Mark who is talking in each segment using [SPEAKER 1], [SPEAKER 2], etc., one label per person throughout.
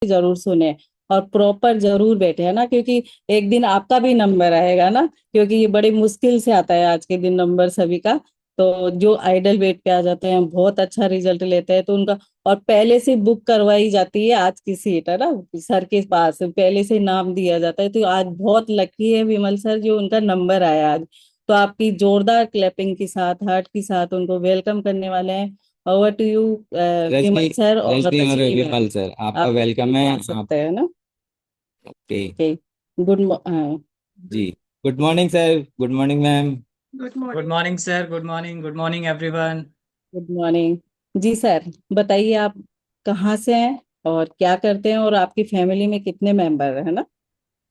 [SPEAKER 1] जरूर सुने और प्रॉपर जरूर बैठे, है ना, क्योंकि एक दिन आपका भी नंबर आएगा ना, क्योंकि ये बड़ी मुश्किल से आता है आज के दिन नंबर सभी का। तो जो आइडल वेट पे आ जाते हैं बहुत अच्छा रिजल्ट लेते हैं तो उनका, और पहले से बुक करवाई जाती है आज की सीट, है ना, सर के पास पहले से नाम दिया जाता है। तो आज बहुत लकी है विमल सर जो उनका नंबर आया आज। तो आपकी जोरदार क्लैपिंग के साथ, हार्ट के साथ उनको वेलकम करने वाले हैं। Over to you
[SPEAKER 2] Rajni.
[SPEAKER 1] Vimal sir और
[SPEAKER 2] रजनी और
[SPEAKER 1] रजनी मैम।
[SPEAKER 2] विमल सर, आपका
[SPEAKER 1] आप
[SPEAKER 2] वेलकम है।
[SPEAKER 1] आ
[SPEAKER 2] आप
[SPEAKER 1] सकते हैं ना।
[SPEAKER 2] ओके।
[SPEAKER 1] ओके। गुड।
[SPEAKER 2] जी। Good morning sir, good morning ma'am.
[SPEAKER 3] Good morning sir, good morning everyone.
[SPEAKER 1] Good morning. जी सर, बताइए आप कहाँ से हैं और क्या करते हैं और आपकी फैमिली में कितने मेंबर है ना।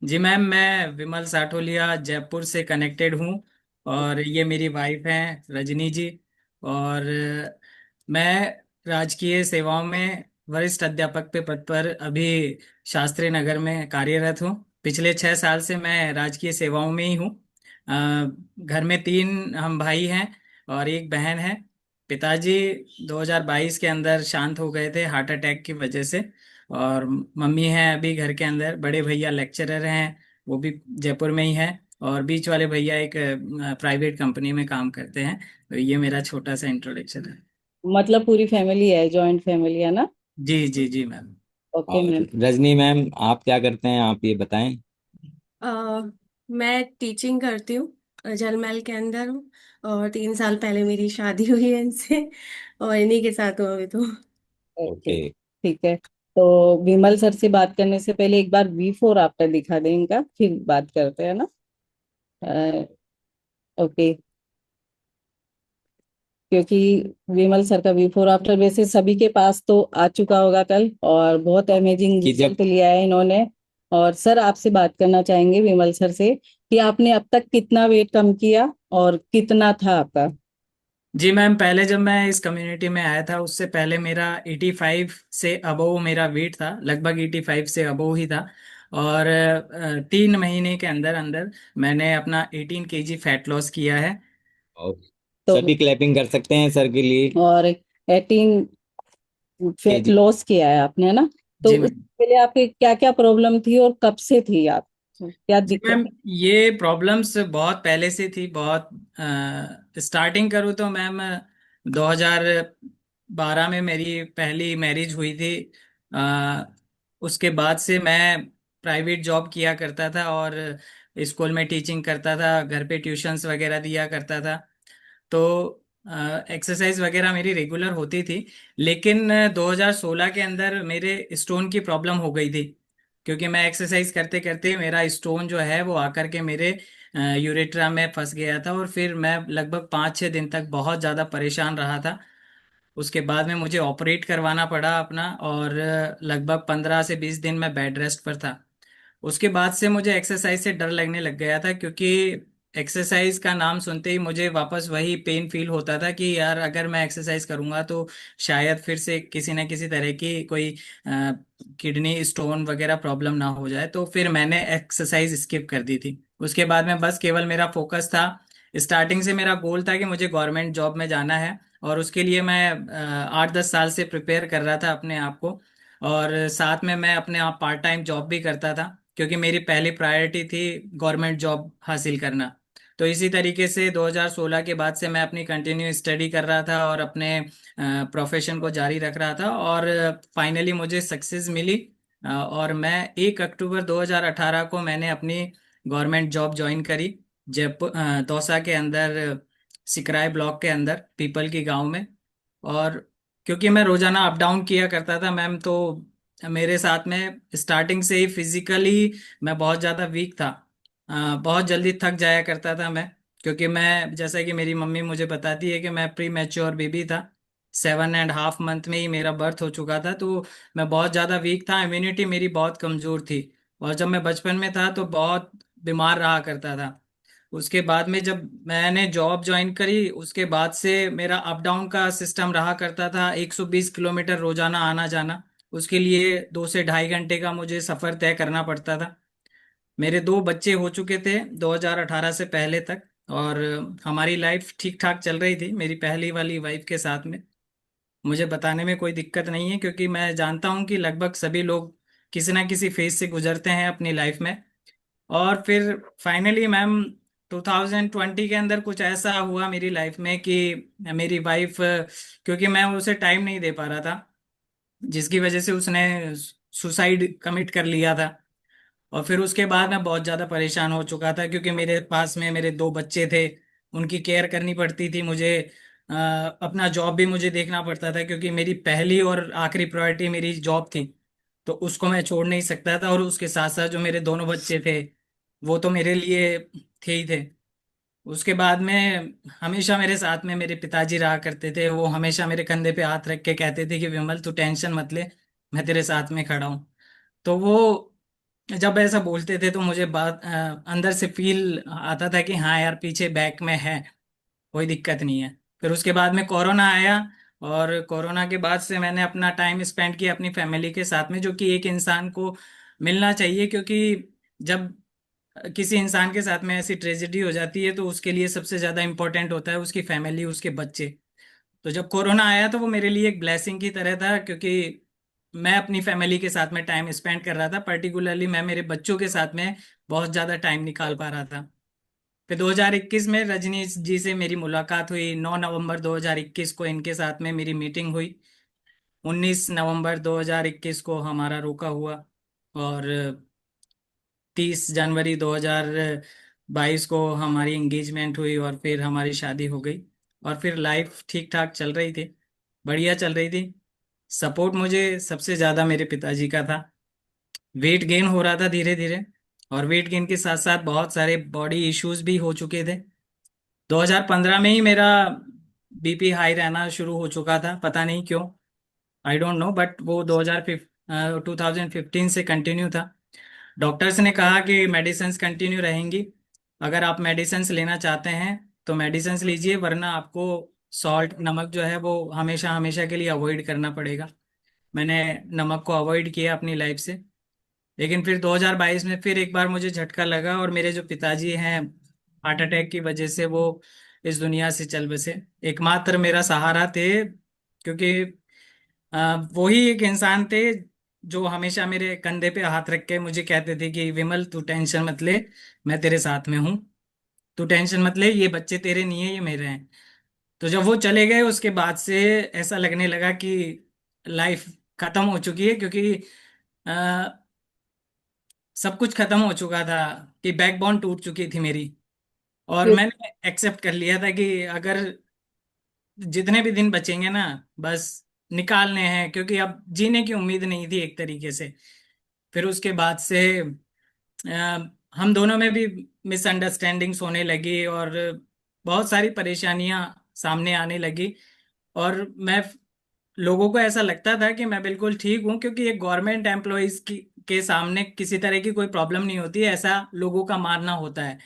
[SPEAKER 3] जी मैम, मैं विमल साठोलिया जयपुर से कनेक्टेड हूँ। और ये मेरी वाइफ हैं रजनी जी। और मैं राजकीय सेवाओं में वरिष्ठ अध्यापक के पद पर अभी शास्त्री नगर में कार्यरत हूँ। पिछले 6 साल से मैं राजकीय सेवाओं में ही हूँ। घर में तीन हम भाई हैं और एक बहन है। पिताजी 2022 के अंदर शांत हो गए थे हार्ट अटैक की वजह से। और मम्मी हैं अभी घर के अंदर। बड़े भैया लेक्चरर हैं, वो भी जयपुर में ही हैं। और बीच वाले भैया एक प्राइवेट कंपनी में काम करते हैं। तो ये मेरा छोटा सा इंट्रोडक्शन है।
[SPEAKER 1] मतलब पूरी फैमिली है, जॉइंट फैमिली है ना।
[SPEAKER 3] जी जी जी मैम।
[SPEAKER 1] ओके
[SPEAKER 2] और
[SPEAKER 1] मैम।
[SPEAKER 2] रजनी मैम, आप क्या करते हैं, आप ये बताएं।
[SPEAKER 4] मैं टीचिंग करती हूँ, जल महल के अंदर हूँ। और 3 साल पहले मेरी शादी हुई है इनसे, और इन्हीं के साथ हूँ अभी तो।
[SPEAKER 1] ओके।
[SPEAKER 2] ओके।
[SPEAKER 1] ठीक है। तो विमल सर से बात करने से पहले एक बार बिफोर आफ्टर दिखा दें इनका, फिर बात करते हैं ना। ओके। क्योंकि विमल सर का बिफोर आफ्टर वैसे सभी के पास तो आ चुका होगा कल, और बहुत अमेजिंग
[SPEAKER 2] कि जब
[SPEAKER 1] रिजल्ट लिया है इन्होंने। और सर आपसे बात करना चाहेंगे विमल सर से कि आपने अब तक कितना वेट कम किया और कितना था आपका।
[SPEAKER 3] जी मैम, पहले जब मैं इस कम्युनिटी में आया था उससे पहले मेरा 85 से अबोव मेरा वेट था, लगभग 85 से अबोव ही था। और 3 महीने के अंदर अंदर मैंने अपना 18 kg फैट लॉस किया है।
[SPEAKER 2] और
[SPEAKER 1] तो
[SPEAKER 2] सभी क्लैपिंग कर सकते हैं सर के लिए।
[SPEAKER 1] और 18 फैट
[SPEAKER 2] केजी।
[SPEAKER 1] लॉस किया है आपने, है ना। तो
[SPEAKER 3] जी
[SPEAKER 1] उससे
[SPEAKER 3] मैम।
[SPEAKER 1] पहले आपकी क्या क्या प्रॉब्लम थी और कब से थी आप, क्या
[SPEAKER 3] जी
[SPEAKER 1] दिक्कत।
[SPEAKER 3] मैम, ये प्रॉब्लम्स बहुत पहले से थी। बहुत स्टार्टिंग करूँ तो मैम 2012 में मेरी पहली मैरिज हुई थी। अ, उसके बाद से मैं प्राइवेट जॉब किया करता था और स्कूल में टीचिंग करता था, घर पे ट्यूशंस वगैरह दिया करता था। तो एक्सरसाइज वगैरह मेरी रेगुलर होती थी। लेकिन 2016 के अंदर मेरे स्टोन की प्रॉब्लम हो गई थी। क्योंकि मैं एक्सरसाइज करते करते मेरा स्टोन जो है वो आकर के मेरे यूरेट्रा में फंस गया था। और फिर मैं लगभग 5-6 दिन तक बहुत ज़्यादा परेशान रहा था। उसके बाद में मुझे ऑपरेट करवाना पड़ा अपना। और लगभग 15 से 20 दिन मैं बेड रेस्ट पर था। उसके बाद से मुझे एक्सरसाइज से डर लगने लग गया था, क्योंकि एक्सरसाइज का नाम सुनते ही मुझे वापस वही पेन फील होता था कि यार अगर मैं एक्सरसाइज करूंगा तो शायद फिर से किसी न किसी तरह की कोई किडनी स्टोन वगैरह प्रॉब्लम ना हो जाए। तो फिर मैंने एक्सरसाइज स्किप कर दी थी। उसके बाद में बस केवल मेरा फोकस था, स्टार्टिंग से मेरा गोल था कि मुझे गवर्नमेंट जॉब में जाना है। और उसके लिए मैं 8-10 साल से प्रिपेयर कर रहा था अपने आप को। और साथ में मैं अपने आप पार्ट टाइम जॉब भी करता था, क्योंकि मेरी पहली प्रायोरिटी थी गवर्नमेंट जॉब हासिल करना। तो इसी तरीके से 2016 के बाद से मैं अपनी कंटिन्यू स्टडी कर रहा था और अपने प्रोफेशन को जारी रख रहा था। और फाइनली मुझे सक्सेस मिली। और मैं 1 अक्टूबर 2018 को मैंने अपनी गवर्नमेंट जॉब ज्वाइन करी, जयपुर दौसा के अंदर, सिकराय ब्लॉक के अंदर पीपल की गांव में। और क्योंकि मैं रोजाना अप डाउन किया करता था मैम, तो मेरे साथ में स्टार्टिंग से ही फिजिकली मैं बहुत ज़्यादा वीक था। बहुत जल्दी थक जाया करता था मैं। क्योंकि मैं, जैसा कि मेरी मम्मी मुझे बताती है, कि मैं प्री मैच्योर बेबी था। 7.5 मंथ में ही मेरा बर्थ हो चुका था। तो मैं बहुत ज़्यादा वीक था, इम्यूनिटी मेरी बहुत कमज़ोर थी। और जब मैं बचपन में था तो बहुत बीमार रहा करता था। उसके बाद में जब मैंने जॉब ज्वाइन करी उसके बाद से मेरा अप डाउन का सिस्टम रहा करता था, 120 किलोमीटर रोजाना आना जाना। उसके लिए 2 से ढाई घंटे का मुझे सफर तय करना पड़ता था। मेरे 2 बच्चे हो चुके थे 2018 से पहले तक। और हमारी लाइफ ठीक ठाक चल रही थी मेरी पहली वाली वाइफ के साथ में। मुझे बताने में कोई दिक्कत नहीं है, क्योंकि मैं जानता हूं कि लगभग सभी लोग किसी ना किसी फेज से गुजरते हैं अपनी लाइफ में। और फिर फाइनली मैम 2020 के अंदर कुछ ऐसा हुआ मेरी लाइफ में कि मेरी वाइफ, क्योंकि मैं उसे टाइम नहीं दे पा रहा था, जिसकी वजह से उसने सुसाइड कमिट कर लिया था। और फिर उसके बाद मैं बहुत ज़्यादा परेशान हो चुका था, क्योंकि मेरे पास में मेरे दो बच्चे थे, उनकी केयर करनी पड़ती थी मुझे। अपना जॉब भी मुझे देखना पड़ता था, क्योंकि मेरी पहली और आखिरी प्रायोरिटी मेरी जॉब थी। तो उसको मैं छोड़ नहीं सकता था, और उसके साथ साथ जो मेरे दोनों बच्चे थे वो तो मेरे लिए थे ही थे। उसके बाद में हमेशा मेरे साथ में मेरे पिताजी रहा करते थे। वो हमेशा मेरे कंधे पे हाथ रख के कहते थे कि विमल तू टेंशन मत ले, मैं तेरे साथ में खड़ा हूँ। तो वो जब ऐसा बोलते थे तो मुझे बात अंदर से फील आता था कि हाँ यार, पीछे बैक में है, कोई दिक्कत नहीं है। फिर उसके बाद में कोरोना आया, और कोरोना के बाद से मैंने अपना टाइम स्पेंड किया अपनी फैमिली के साथ में, जो कि एक इंसान को मिलना चाहिए। क्योंकि जब किसी इंसान के साथ में ऐसी ट्रेजेडी हो जाती है तो उसके लिए सबसे ज्यादा इंपॉर्टेंट होता है उसकी फैमिली, उसके बच्चे। तो जब कोरोना आया तो वो मेरे लिए एक ब्लेसिंग की तरह था, क्योंकि मैं अपनी फैमिली के साथ में टाइम स्पेंड कर रहा था। पर्टिकुलरली मैं मेरे बच्चों के साथ में बहुत ज्यादा टाइम निकाल पा रहा था। फिर 2021 में रजनी जी से मेरी मुलाकात हुई। 9 नवंबर 2021 को इनके साथ में मेरी मीटिंग हुई। 19 नवंबर 2021 को हमारा रोका हुआ, और 30 जनवरी 2022 को हमारी एंगेजमेंट हुई, और फिर हमारी शादी हो गई। और फिर लाइफ ठीक ठाक चल रही थी, बढ़िया चल रही थी। सपोर्ट मुझे सबसे ज़्यादा मेरे पिताजी का था। वेट गेन हो रहा था धीरे धीरे, और वेट गेन के साथ साथ बहुत सारे बॉडी इश्यूज भी हो चुके थे। 2015 में ही मेरा बीपी हाई रहना शुरू हो चुका था, पता नहीं क्यों, आई डोंट नो, बट वो 2015 से कंटिन्यू था। डॉक्टर्स ने कहा कि मेडिसिन्स कंटिन्यू रहेंगी, अगर आप मेडिसिन्स लेना चाहते हैं तो मेडिसिन्स लीजिए, वरना आपको सॉल्ट, नमक जो है वो हमेशा हमेशा के लिए अवॉइड करना पड़ेगा। मैंने नमक को अवॉइड किया अपनी लाइफ से। लेकिन फिर 2022 में फिर एक बार मुझे झटका लगा, और मेरे जो पिताजी हैं, हार्ट अटैक की वजह से वो इस दुनिया से चल बसे। एकमात्र मेरा सहारा थे, क्योंकि वो ही एक इंसान थे जो हमेशा मेरे कंधे पे हाथ रख के मुझे कहते थे कि विमल तू टेंशन मत ले, मैं तेरे साथ में हूँ। तू टेंशन मत ले, ये बच्चे तेरे नहीं है, ये मेरे हैं। तो जब वो चले गए उसके बाद से ऐसा लगने लगा कि लाइफ खत्म हो चुकी है, क्योंकि अ, सब कुछ खत्म हो चुका था, कि बैकबोन टूट चुकी थी मेरी। और मैंने एक्सेप्ट कर लिया था कि अगर जितने भी दिन बचेंगे ना, बस निकालने हैं, क्योंकि अब जीने की उम्मीद नहीं थी एक तरीके से। फिर उसके बाद से हम दोनों में भी मिसअंडरस्टैंडिंग्स होने लगी, और बहुत सारी परेशानियां सामने आने लगी। और मैं, लोगों को ऐसा लगता था कि मैं बिल्कुल ठीक हूँ, क्योंकि एक गवर्नमेंट एम्प्लॉयज की के सामने किसी तरह की कोई प्रॉब्लम नहीं होती है, ऐसा लोगों का मानना होता है।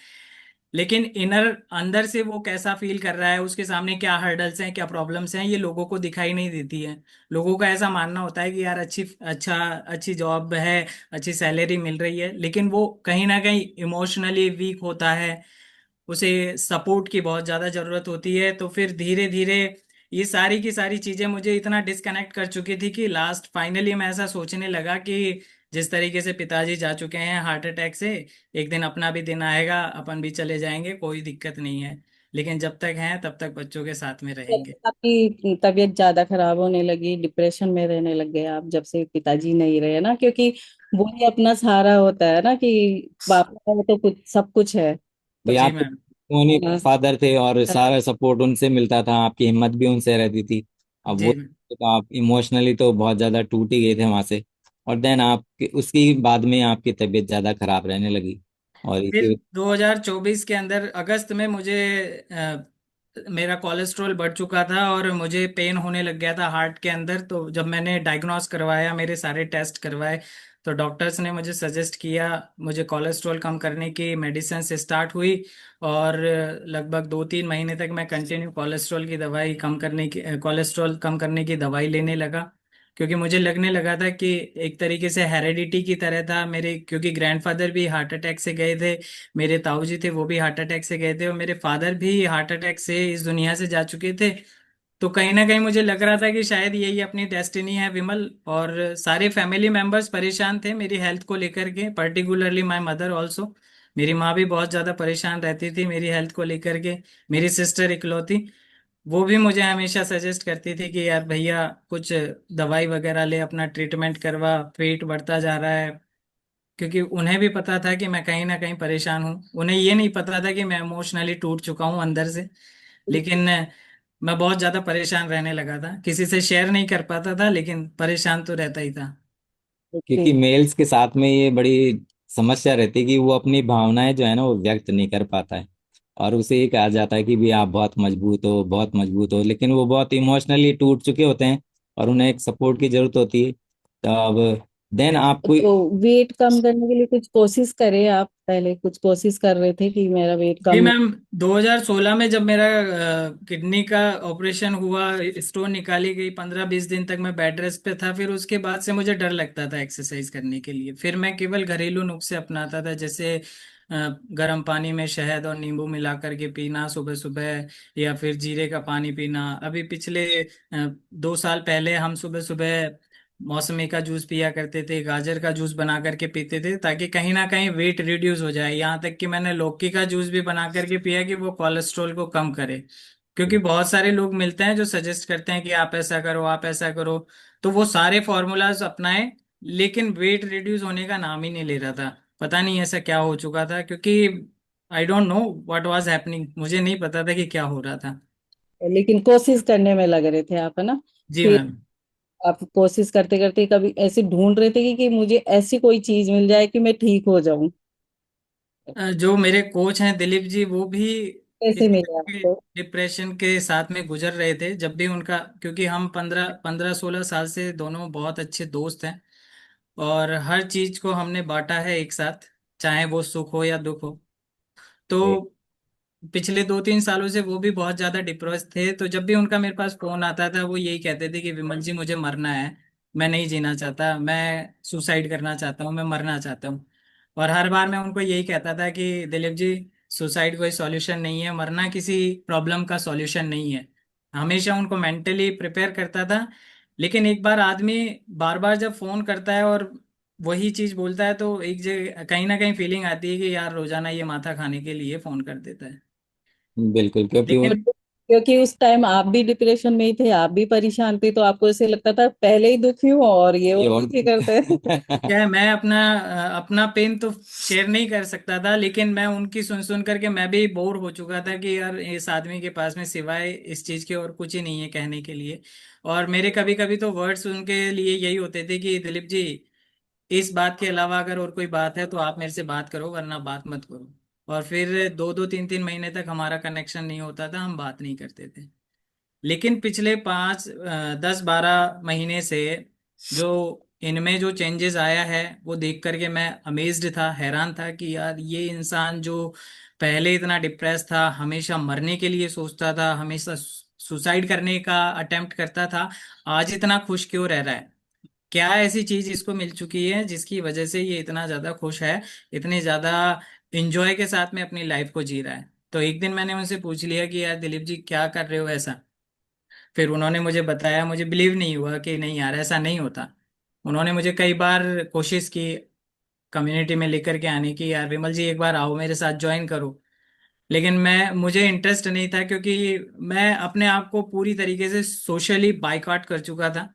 [SPEAKER 3] लेकिन इनर, अंदर से वो कैसा फील कर रहा है, उसके सामने क्या हर्डल्स हैं, क्या प्रॉब्लम्स हैं, ये लोगों को दिखाई नहीं देती है। लोगों का ऐसा मानना होता है कि यार अच्छी जॉब है, अच्छी सैलरी मिल रही है, लेकिन वो कहीं ना कहीं इमोशनली वीक होता है, उसे सपोर्ट की बहुत ज़्यादा ज़रूरत होती है। तो फिर धीरे धीरे ये सारी की सारी चीज़ें मुझे इतना डिस्कनेक्ट कर चुकी थी कि लास्ट फाइनली मैं ऐसा सोचने लगा कि जिस तरीके से पिताजी जा चुके हैं हार्ट अटैक से, एक दिन अपना भी दिन आएगा, अपन भी चले जाएंगे, कोई दिक्कत नहीं है। लेकिन जब तक हैं तब तक बच्चों के साथ में रहेंगे।
[SPEAKER 1] आपकी तबीयत ज्यादा खराब होने लगी, डिप्रेशन में रहने लग गए आप जब से पिताजी नहीं रहे ना, क्योंकि वो ही अपना सहारा होता है ना, कि पापा है तो कुछ सब कुछ है।
[SPEAKER 2] भी
[SPEAKER 1] तो
[SPEAKER 3] जी
[SPEAKER 2] आपके
[SPEAKER 3] मैम।
[SPEAKER 2] ओनली
[SPEAKER 1] हाँ,
[SPEAKER 2] फादर थे और सारा सपोर्ट उनसे मिलता था, आपकी हिम्मत भी उनसे रहती थी। अब वो
[SPEAKER 3] जी मैम।
[SPEAKER 2] तो आप इमोशनली तो बहुत ज्यादा टूट ही गए थे वहां से। और देन आपके उसकी बाद में आपकी तबीयत ज्यादा खराब रहने लगी, और
[SPEAKER 3] फिर
[SPEAKER 2] इसी
[SPEAKER 3] 2024 के अंदर अगस्त में मुझे मेरा कोलेस्ट्रॉल बढ़ चुका था, और मुझे पेन होने लग गया था हार्ट के अंदर। तो जब मैंने डायग्नोस करवाया, मेरे सारे टेस्ट करवाए, तो डॉक्टर्स ने मुझे सजेस्ट किया, मुझे कोलेस्ट्रॉल कम करने की मेडिसिन से स्टार्ट हुई। और लगभग 2-3 महीने तक मैं कंटिन्यू कोलेस्ट्रॉल कम करने की दवाई लेने लगा। क्योंकि मुझे लगने लगा था कि एक तरीके से हेरेडिटी की तरह था मेरे, क्योंकि ग्रैंडफादर भी हार्ट अटैक से गए थे, मेरे ताऊ जी थे वो भी हार्ट अटैक से गए थे, और मेरे फादर भी हार्ट अटैक से इस दुनिया से जा चुके थे। तो कहीं ना कहीं मुझे लग रहा था कि शायद यही अपनी डेस्टिनी है विमल। और सारे फैमिली मेंबर्स परेशान थे मेरी हेल्थ को लेकर के, पर्टिकुलरली माय मदर ऑल्सो। मेरी माँ भी बहुत ज़्यादा परेशान रहती थी मेरी हेल्थ को लेकर के। मेरी सिस्टर इकलौती, वो भी मुझे हमेशा सजेस्ट करती थी कि यार भैया कुछ दवाई वगैरह ले, अपना ट्रीटमेंट करवा, पेट बढ़ता जा रहा है। क्योंकि उन्हें भी पता था कि मैं कहीं ना कहीं परेशान हूँ, उन्हें ये नहीं पता था कि मैं इमोशनली टूट चुका हूँ अंदर से। लेकिन मैं बहुत ज्यादा परेशान रहने लगा था, किसी से शेयर नहीं कर पाता था लेकिन परेशान तो रहता ही था।
[SPEAKER 1] ओके।
[SPEAKER 2] क्योंकि मेल्स के साथ में ये बड़ी समस्या रहती है कि वो अपनी भावनाएं जो है ना वो व्यक्त नहीं कर पाता है। और उसे ये कहा जाता है कि भी आप बहुत मजबूत हो, बहुत मजबूत हो, लेकिन वो बहुत इमोशनली टूट चुके होते हैं और उन्हें एक सपोर्ट की जरूरत होती है। तो अब देन आपको
[SPEAKER 1] तो वेट कम करने के लिए कुछ कोशिश करें आप? पहले कुछ कोशिश कर रहे थे कि मेरा वेट
[SPEAKER 3] जी
[SPEAKER 1] कम हो।
[SPEAKER 3] मैम, 2016 में जब मेरा किडनी का ऑपरेशन हुआ, स्टोन निकाली गई, 15-20 दिन तक मैं बेड रेस्ट पे था। फिर उसके बाद से मुझे डर लगता था एक्सरसाइज करने के लिए। फिर मैं केवल घरेलू नुस्खे अपनाता था, जैसे गर्म पानी में शहद और नींबू मिला करके पीना सुबह सुबह, या फिर जीरे का पानी पीना। अभी पिछले 2 साल पहले हम सुबह सुबह मौसमी का जूस पिया करते थे, गाजर का जूस बना करके पीते थे, ताकि कहीं ना कहीं वेट रिड्यूस हो जाए। यहाँ तक कि मैंने लौकी का जूस भी बना करके पिया कि वो कोलेस्ट्रॉल को कम करे। क्योंकि बहुत सारे लोग मिलते हैं जो सजेस्ट करते हैं कि आप ऐसा करो, आप ऐसा करो। तो वो सारे फॉर्मूलाज अपनाए, लेकिन वेट रिड्यूस होने का नाम ही नहीं ले रहा था। पता नहीं ऐसा क्या हो चुका था, क्योंकि I don't know what was happening, मुझे नहीं पता था कि क्या हो रहा था।
[SPEAKER 1] लेकिन कोशिश करने में लग रहे थे आप, है ना?
[SPEAKER 3] जी
[SPEAKER 1] फिर
[SPEAKER 3] मैम।
[SPEAKER 1] आप कोशिश करते करते कभी ऐसे ढूंढ रहे थे कि मुझे ऐसी कोई चीज मिल जाए कि मैं ठीक हो जाऊं?
[SPEAKER 3] जो मेरे कोच हैं दिलीप जी, वो भी इस
[SPEAKER 1] कैसे
[SPEAKER 3] तरह
[SPEAKER 1] मिले
[SPEAKER 3] के
[SPEAKER 1] आपको?
[SPEAKER 3] डिप्रेशन के साथ में गुजर रहे थे। जब भी उनका, क्योंकि हम 15-16 साल से दोनों बहुत अच्छे दोस्त हैं, और हर चीज को हमने बांटा है एक साथ, चाहे वो सुख हो या दुख हो। तो पिछले 2-3 सालों से वो भी बहुत ज्यादा डिप्रेस थे। तो जब भी उनका मेरे पास फोन आता था, वो यही कहते थे कि विमल जी मुझे मरना है, मैं नहीं जीना चाहता, मैं सुसाइड करना चाहता हूँ, मैं मरना चाहता हूँ। और हर बार मैं उनको यही कहता था कि दिलीप जी, सुसाइड कोई सॉल्यूशन नहीं है, मरना किसी प्रॉब्लम का सॉल्यूशन नहीं है। हमेशा उनको मेंटली प्रिपेयर करता था। लेकिन एक बार आदमी बार बार जब फोन करता है और वही चीज बोलता है, तो एक जगह कहीं ना कहीं फीलिंग आती है कि यार रोजाना ये माथा खाने के लिए फोन कर देता है।
[SPEAKER 2] बिल्कुल, क्योंकि
[SPEAKER 1] और
[SPEAKER 3] लेकिन
[SPEAKER 1] क्योंकि उस टाइम आप भी डिप्रेशन में ही थे, आप भी परेशान थे, तो आपको ऐसे लगता था पहले ही दुखी हूँ और ये
[SPEAKER 2] ये
[SPEAKER 1] और
[SPEAKER 2] और
[SPEAKER 1] दुखी करते हैं।
[SPEAKER 3] क्या है, मैं अपना पेन तो शेयर नहीं कर सकता था, लेकिन मैं उनकी सुन सुन करके मैं भी बोर हो चुका था कि यार इस आदमी के पास में सिवाय इस चीज के और कुछ ही नहीं है कहने के लिए। और मेरे कभी कभी तो वर्ड्स उनके लिए यही होते थे कि दिलीप जी, इस बात के अलावा अगर और कोई बात है तो आप मेरे से बात करो, वरना बात मत करो। और फिर 2-2 3-3 महीने तक हमारा कनेक्शन नहीं होता था, हम बात नहीं करते थे। लेकिन पिछले 5-10-12 महीने से जो इनमें जो चेंजेस आया है, वो देख करके मैं अमेज्ड था, हैरान था कि यार ये इंसान जो पहले इतना डिप्रेस था, हमेशा मरने के लिए सोचता था, हमेशा सुसाइड करने का अटेम्प्ट करता था, आज इतना खुश क्यों रह रहा है? क्या ऐसी चीज इसको मिल चुकी है जिसकी वजह से ये इतना ज्यादा खुश है, इतने ज्यादा इंजॉय के साथ में अपनी लाइफ को जी रहा है? तो एक दिन मैंने उनसे पूछ लिया कि यार दिलीप जी, क्या कर रहे हो ऐसा? फिर उन्होंने मुझे बताया, मुझे बिलीव नहीं हुआ कि नहीं यार ऐसा नहीं होता। उन्होंने मुझे कई बार कोशिश की कम्युनिटी में लेकर के आने की, यार विमल जी एक बार आओ मेरे साथ ज्वाइन करो। लेकिन मैं मुझे इंटरेस्ट नहीं था, क्योंकि मैं अपने आप को पूरी तरीके से सोशली बाइकआउट कर चुका था।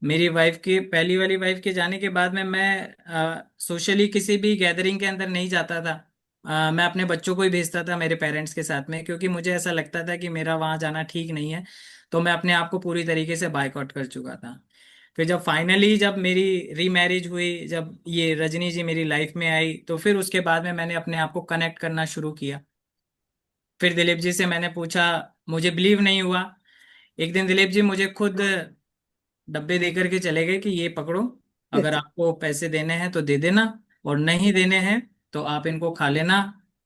[SPEAKER 3] मेरी वाइफ की, पहली वाली वाइफ के जाने के बाद में मैं सोशली किसी भी गैदरिंग के अंदर नहीं जाता था। मैं अपने बच्चों को ही भेजता था मेरे पेरेंट्स के साथ में, क्योंकि मुझे ऐसा लगता था कि मेरा वहां जाना ठीक नहीं है। तो मैं अपने आप को पूरी तरीके से बायकॉट कर चुका था। फिर जब फाइनली जब मेरी रीमैरिज हुई, जब ये रजनी जी मेरी लाइफ में आई, तो फिर उसके बाद में मैंने अपने आप को कनेक्ट करना शुरू किया। फिर दिलीप जी से मैंने पूछा, मुझे बिलीव नहीं हुआ। एक दिन दिलीप जी मुझे खुद डब्बे दे करके चले गए कि ये पकड़ो, अगर आपको पैसे देने हैं तो दे देना, और नहीं देने हैं तो आप इनको खा लेना,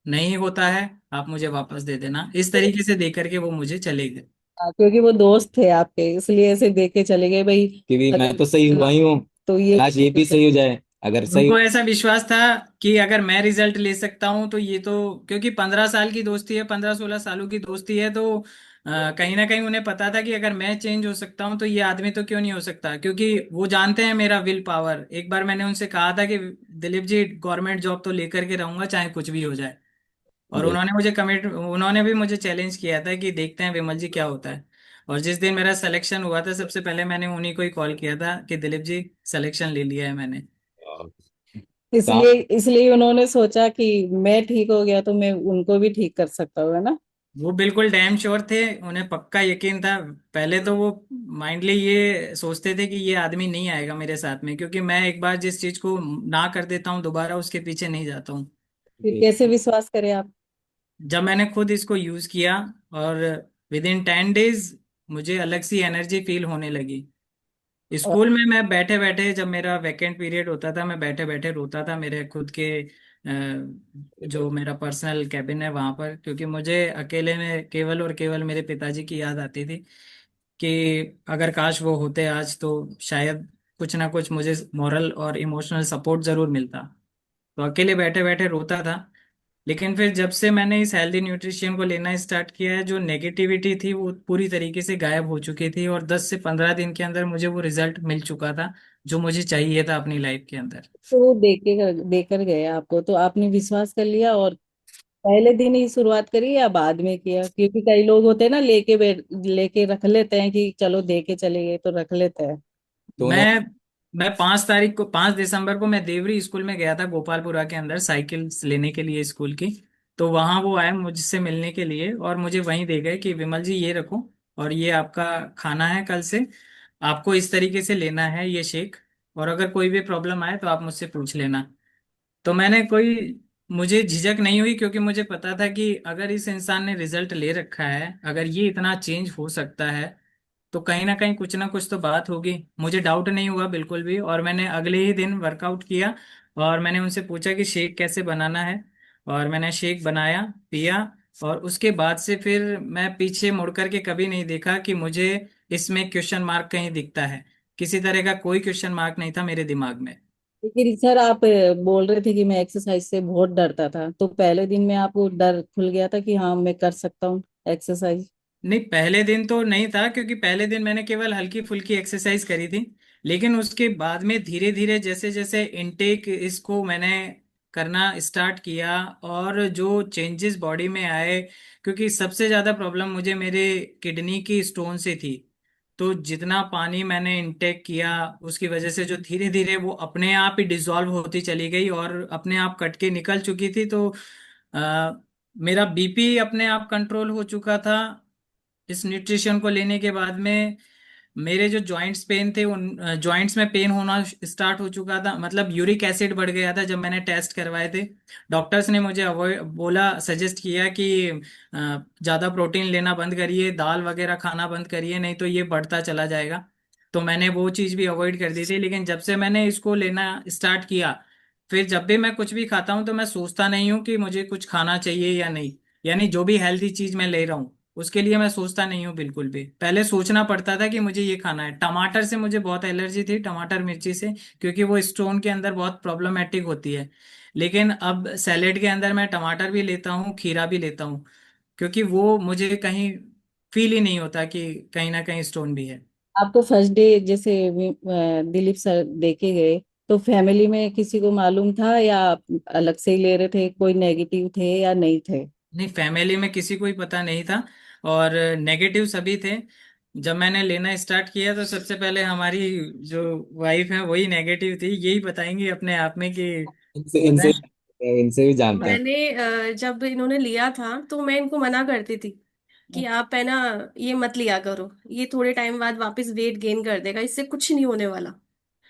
[SPEAKER 3] नहीं होता है आप मुझे वापस दे देना। इस तरीके से दे करके वो मुझे चले गए।
[SPEAKER 1] हाँ, क्योंकि वो दोस्त थे आपके, इसलिए ऐसे देख के चले गए भाई।
[SPEAKER 2] कि मैं
[SPEAKER 1] अगर
[SPEAKER 2] तो सही हुआ ही हूँ,
[SPEAKER 1] तो ये
[SPEAKER 2] लाश ये भी सही हो जाए। अगर सही
[SPEAKER 3] उनको ऐसा विश्वास था कि अगर मैं रिजल्ट ले सकता हूँ तो ये तो, क्योंकि 15 साल की दोस्ती है, 15-16 सालों की दोस्ती है, तो कहीं ना कहीं उन्हें पता था कि अगर मैं चेंज हो सकता हूँ तो ये आदमी तो क्यों नहीं हो सकता, क्योंकि वो जानते हैं मेरा विल पावर। एक बार मैंने उनसे कहा था कि दिलीप जी, गवर्नमेंट जॉब तो लेकर के रहूंगा चाहे कुछ भी हो जाए। और उन्होंने भी मुझे चैलेंज किया था कि देखते हैं विमल जी क्या होता है। और जिस दिन मेरा सिलेक्शन हुआ था, सबसे पहले मैंने उन्हीं को ही कॉल किया था कि दिलीप जी, सिलेक्शन ले लिया है मैंने।
[SPEAKER 2] तो
[SPEAKER 1] इसलिए इसलिए उन्होंने सोचा कि मैं ठीक हो गया तो मैं उनको भी ठीक कर सकता हूँ, है ना।
[SPEAKER 3] वो बिल्कुल डैम श्योर थे, उन्हें पक्का यकीन था। पहले तो वो माइंडली ये सोचते थे कि ये आदमी नहीं आएगा मेरे साथ में, क्योंकि मैं एक बार जिस चीज को ना कर देता हूँ दोबारा उसके पीछे नहीं जाता हूँ।
[SPEAKER 1] फिर कैसे विश्वास करें आप।
[SPEAKER 3] जब मैंने खुद इसको यूज किया और विद इन 10 डेज मुझे अलग सी एनर्जी फील होने लगी।
[SPEAKER 1] और
[SPEAKER 3] स्कूल में मैं बैठे बैठे, जब मेरा वैकेंट पीरियड होता था, मैं बैठे बैठे रोता था मेरे खुद के जो मेरा पर्सनल कैबिन है वहां पर, क्योंकि मुझे अकेले में केवल और केवल मेरे पिताजी की याद आती थी कि अगर काश वो होते आज तो शायद कुछ ना कुछ मुझे मॉरल और इमोशनल सपोर्ट जरूर मिलता। तो अकेले बैठे बैठे रोता था। लेकिन फिर जब से मैंने इस हेल्दी न्यूट्रिशन को लेना स्टार्ट किया है, जो नेगेटिविटी थी वो पूरी तरीके से गायब हो चुकी थी, और 10 से 15 दिन के अंदर मुझे वो रिजल्ट मिल चुका था जो मुझे चाहिए था अपनी लाइफ के अंदर।
[SPEAKER 1] तो वो देकर गए आपको तो आपने विश्वास कर लिया, और पहले दिन ही शुरुआत करी या बाद में किया, क्योंकि कई लोग होते हैं ना लेके रख लेते हैं कि चलो दे के चले गए तो रख लेते हैं।
[SPEAKER 2] दोनों।
[SPEAKER 3] मैं मैं 5 दिसंबर को मैं देवरी स्कूल में गया था, गोपालपुरा के अंदर, साइकिल लेने के लिए स्कूल की। तो वहां वो आए मुझसे मिलने के लिए और मुझे वहीं दे गए कि विमल जी ये रखो, और ये आपका खाना है कल से, आपको इस तरीके से लेना है ये शेक, और अगर कोई भी प्रॉब्लम आए तो आप मुझसे पूछ लेना। तो मुझे झिझक नहीं हुई, क्योंकि मुझे पता था कि अगर इस इंसान ने रिजल्ट ले रखा है, अगर ये इतना चेंज हो सकता है, तो कहीं ना कुछ तो बात होगी। मुझे डाउट नहीं हुआ बिल्कुल भी, और मैंने अगले ही दिन वर्कआउट किया। और मैंने उनसे पूछा कि शेक कैसे बनाना है, और मैंने शेक बनाया, पिया। और उसके बाद से फिर मैं पीछे मुड़ करके कभी नहीं देखा कि मुझे इसमें क्वेश्चन मार्क कहीं दिखता है। किसी तरह का कोई क्वेश्चन मार्क नहीं था मेरे दिमाग में।
[SPEAKER 1] लेकिन सर आप बोल रहे थे कि मैं एक्सरसाइज से बहुत डरता था, तो पहले दिन में आपको डर खुल गया था कि हाँ मैं कर सकता हूँ एक्सरसाइज।
[SPEAKER 3] नहीं, पहले दिन तो नहीं था, क्योंकि पहले दिन मैंने केवल हल्की फुल्की एक्सरसाइज करी थी। लेकिन उसके बाद में धीरे धीरे जैसे जैसे इनटेक इसको मैंने करना स्टार्ट किया, और जो चेंजेस बॉडी में आए, क्योंकि सबसे ज़्यादा प्रॉब्लम मुझे मेरे किडनी की स्टोन से थी। तो जितना पानी मैंने इनटेक किया, उसकी वजह से जो धीरे धीरे वो अपने आप ही डिसॉल्व होती चली गई और अपने आप कट के निकल चुकी थी। तो आ, मेरा बीपी अपने आप कंट्रोल हो चुका था इस न्यूट्रिशन को लेने के बाद में। मेरे जो जॉइंट्स पेन थे, उन जॉइंट्स में पेन होना स्टार्ट हो चुका था, मतलब यूरिक एसिड बढ़ गया था जब मैंने टेस्ट करवाए थे। डॉक्टर्स ने मुझे अवॉइड बोला, सजेस्ट किया कि ज़्यादा प्रोटीन लेना बंद करिए, दाल वगैरह खाना बंद करिए, नहीं तो ये बढ़ता चला जाएगा। तो मैंने वो चीज़ भी अवॉइड कर दी थी। लेकिन जब से मैंने इसको लेना स्टार्ट किया, फिर जब भी मैं कुछ भी खाता हूँ तो मैं सोचता नहीं हूँ कि मुझे कुछ खाना चाहिए या नहीं। यानी जो भी हेल्थी चीज़ मैं ले रहा हूँ उसके लिए मैं सोचता नहीं हूँ बिल्कुल भी। पहले सोचना पड़ता था कि मुझे ये खाना है। टमाटर से मुझे बहुत एलर्जी थी, टमाटर मिर्ची से, क्योंकि वो स्टोन के अंदर बहुत प्रॉब्लमेटिक होती है। लेकिन अब सैलेड के अंदर मैं टमाटर भी लेता हूँ, खीरा भी लेता हूँ, क्योंकि वो मुझे कहीं फील ही नहीं होता कि कहीं ना कहीं स्टोन भी है।
[SPEAKER 1] आपको फर्स्ट डे जैसे दिलीप सर देके गए, तो फैमिली में किसी को मालूम था या आप अलग से ही ले रहे थे, कोई नेगेटिव थे या नहीं थे।
[SPEAKER 3] नहीं, फैमिली में किसी को ही पता नहीं था, और नेगेटिव सभी थे। जब मैंने लेना स्टार्ट किया तो सबसे पहले हमारी जो वाइफ है वही नेगेटिव थी, यही बताएंगी अपने आप में कि
[SPEAKER 2] इनसे
[SPEAKER 3] होता
[SPEAKER 2] इनसे
[SPEAKER 3] है।
[SPEAKER 2] इनसे भी जानते हैं।
[SPEAKER 4] मैंने जब इन्होंने लिया था तो मैं इनको मना करती थी कि आप है ना, ये मत लिया करो, ये थोड़े टाइम बाद वापस वेट गेन कर देगा, इससे कुछ नहीं होने वाला।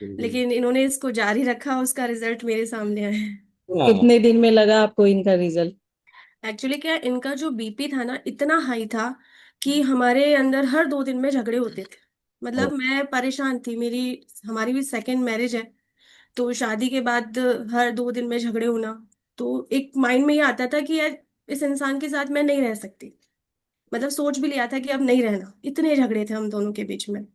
[SPEAKER 4] लेकिन इन्होंने इसको जारी रखा, उसका रिजल्ट मेरे सामने आया है।
[SPEAKER 2] हाँ।
[SPEAKER 1] कितने दिन में लगा आपको इनका रिजल्ट।
[SPEAKER 4] एक्चुअली क्या, इनका जो बीपी था ना इतना हाई था कि हमारे अंदर हर 2 दिन में झगड़े होते थे।
[SPEAKER 2] ओ,
[SPEAKER 4] मतलब मैं परेशान थी। हमारी भी सेकंड मैरिज है, तो शादी के बाद हर 2 दिन में झगड़े होना। तो एक माइंड में ये आता था कि यार इस इंसान के साथ मैं नहीं रह सकती। मतलब सोच भी लिया था कि अब नहीं रहना, इतने झगड़े थे हम दोनों के बीच में।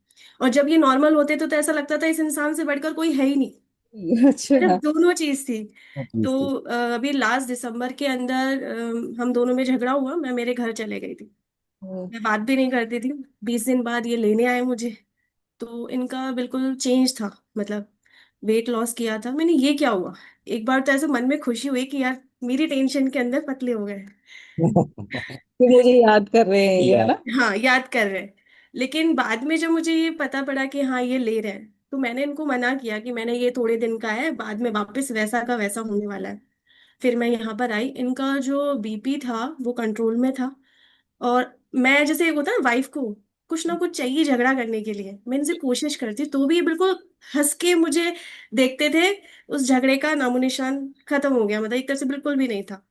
[SPEAKER 4] और जब ये नॉर्मल होते तो ऐसा लगता था इस इंसान से बढ़कर कोई है ही नहीं। मतलब
[SPEAKER 1] अच्छा।
[SPEAKER 4] दोनों चीज थी। तो
[SPEAKER 2] ठीक
[SPEAKER 4] अभी लास्ट दिसंबर के अंदर हम दोनों में झगड़ा हुआ, मैं मेरे घर चले गई थी।
[SPEAKER 1] हम्म।
[SPEAKER 4] मैं बात भी नहीं करती थी। 20 दिन बाद ये लेने आए मुझे, तो इनका बिल्कुल चेंज था, मतलब वेट लॉस किया था मैंने। ये क्या हुआ? एक बार तो ऐसे मन में खुशी हुई कि यार मेरी टेंशन के अंदर पतले हो गए।
[SPEAKER 1] कि मुझे याद कर रहे हैं ये, है
[SPEAKER 2] या
[SPEAKER 1] ना।
[SPEAKER 4] हाँ, याद कर रहे हैं। लेकिन बाद में जब मुझे ये पता पड़ा कि हाँ ये ले रहे हैं, तो मैंने इनको मना किया कि मैंने ये थोड़े दिन का है, बाद में वापस वैसा का वैसा होने वाला है। फिर मैं यहाँ पर आई, इनका जो बीपी था वो कंट्रोल में था। और मैं, जैसे एक होता है वाइफ को कुछ ना कुछ चाहिए झगड़ा करने के लिए, मैं इनसे कोशिश करती तो भी ये बिल्कुल हंस के मुझे देखते थे। उस झगड़े का नामो निशान खत्म हो गया, मतलब एक तरह से बिल्कुल भी नहीं था।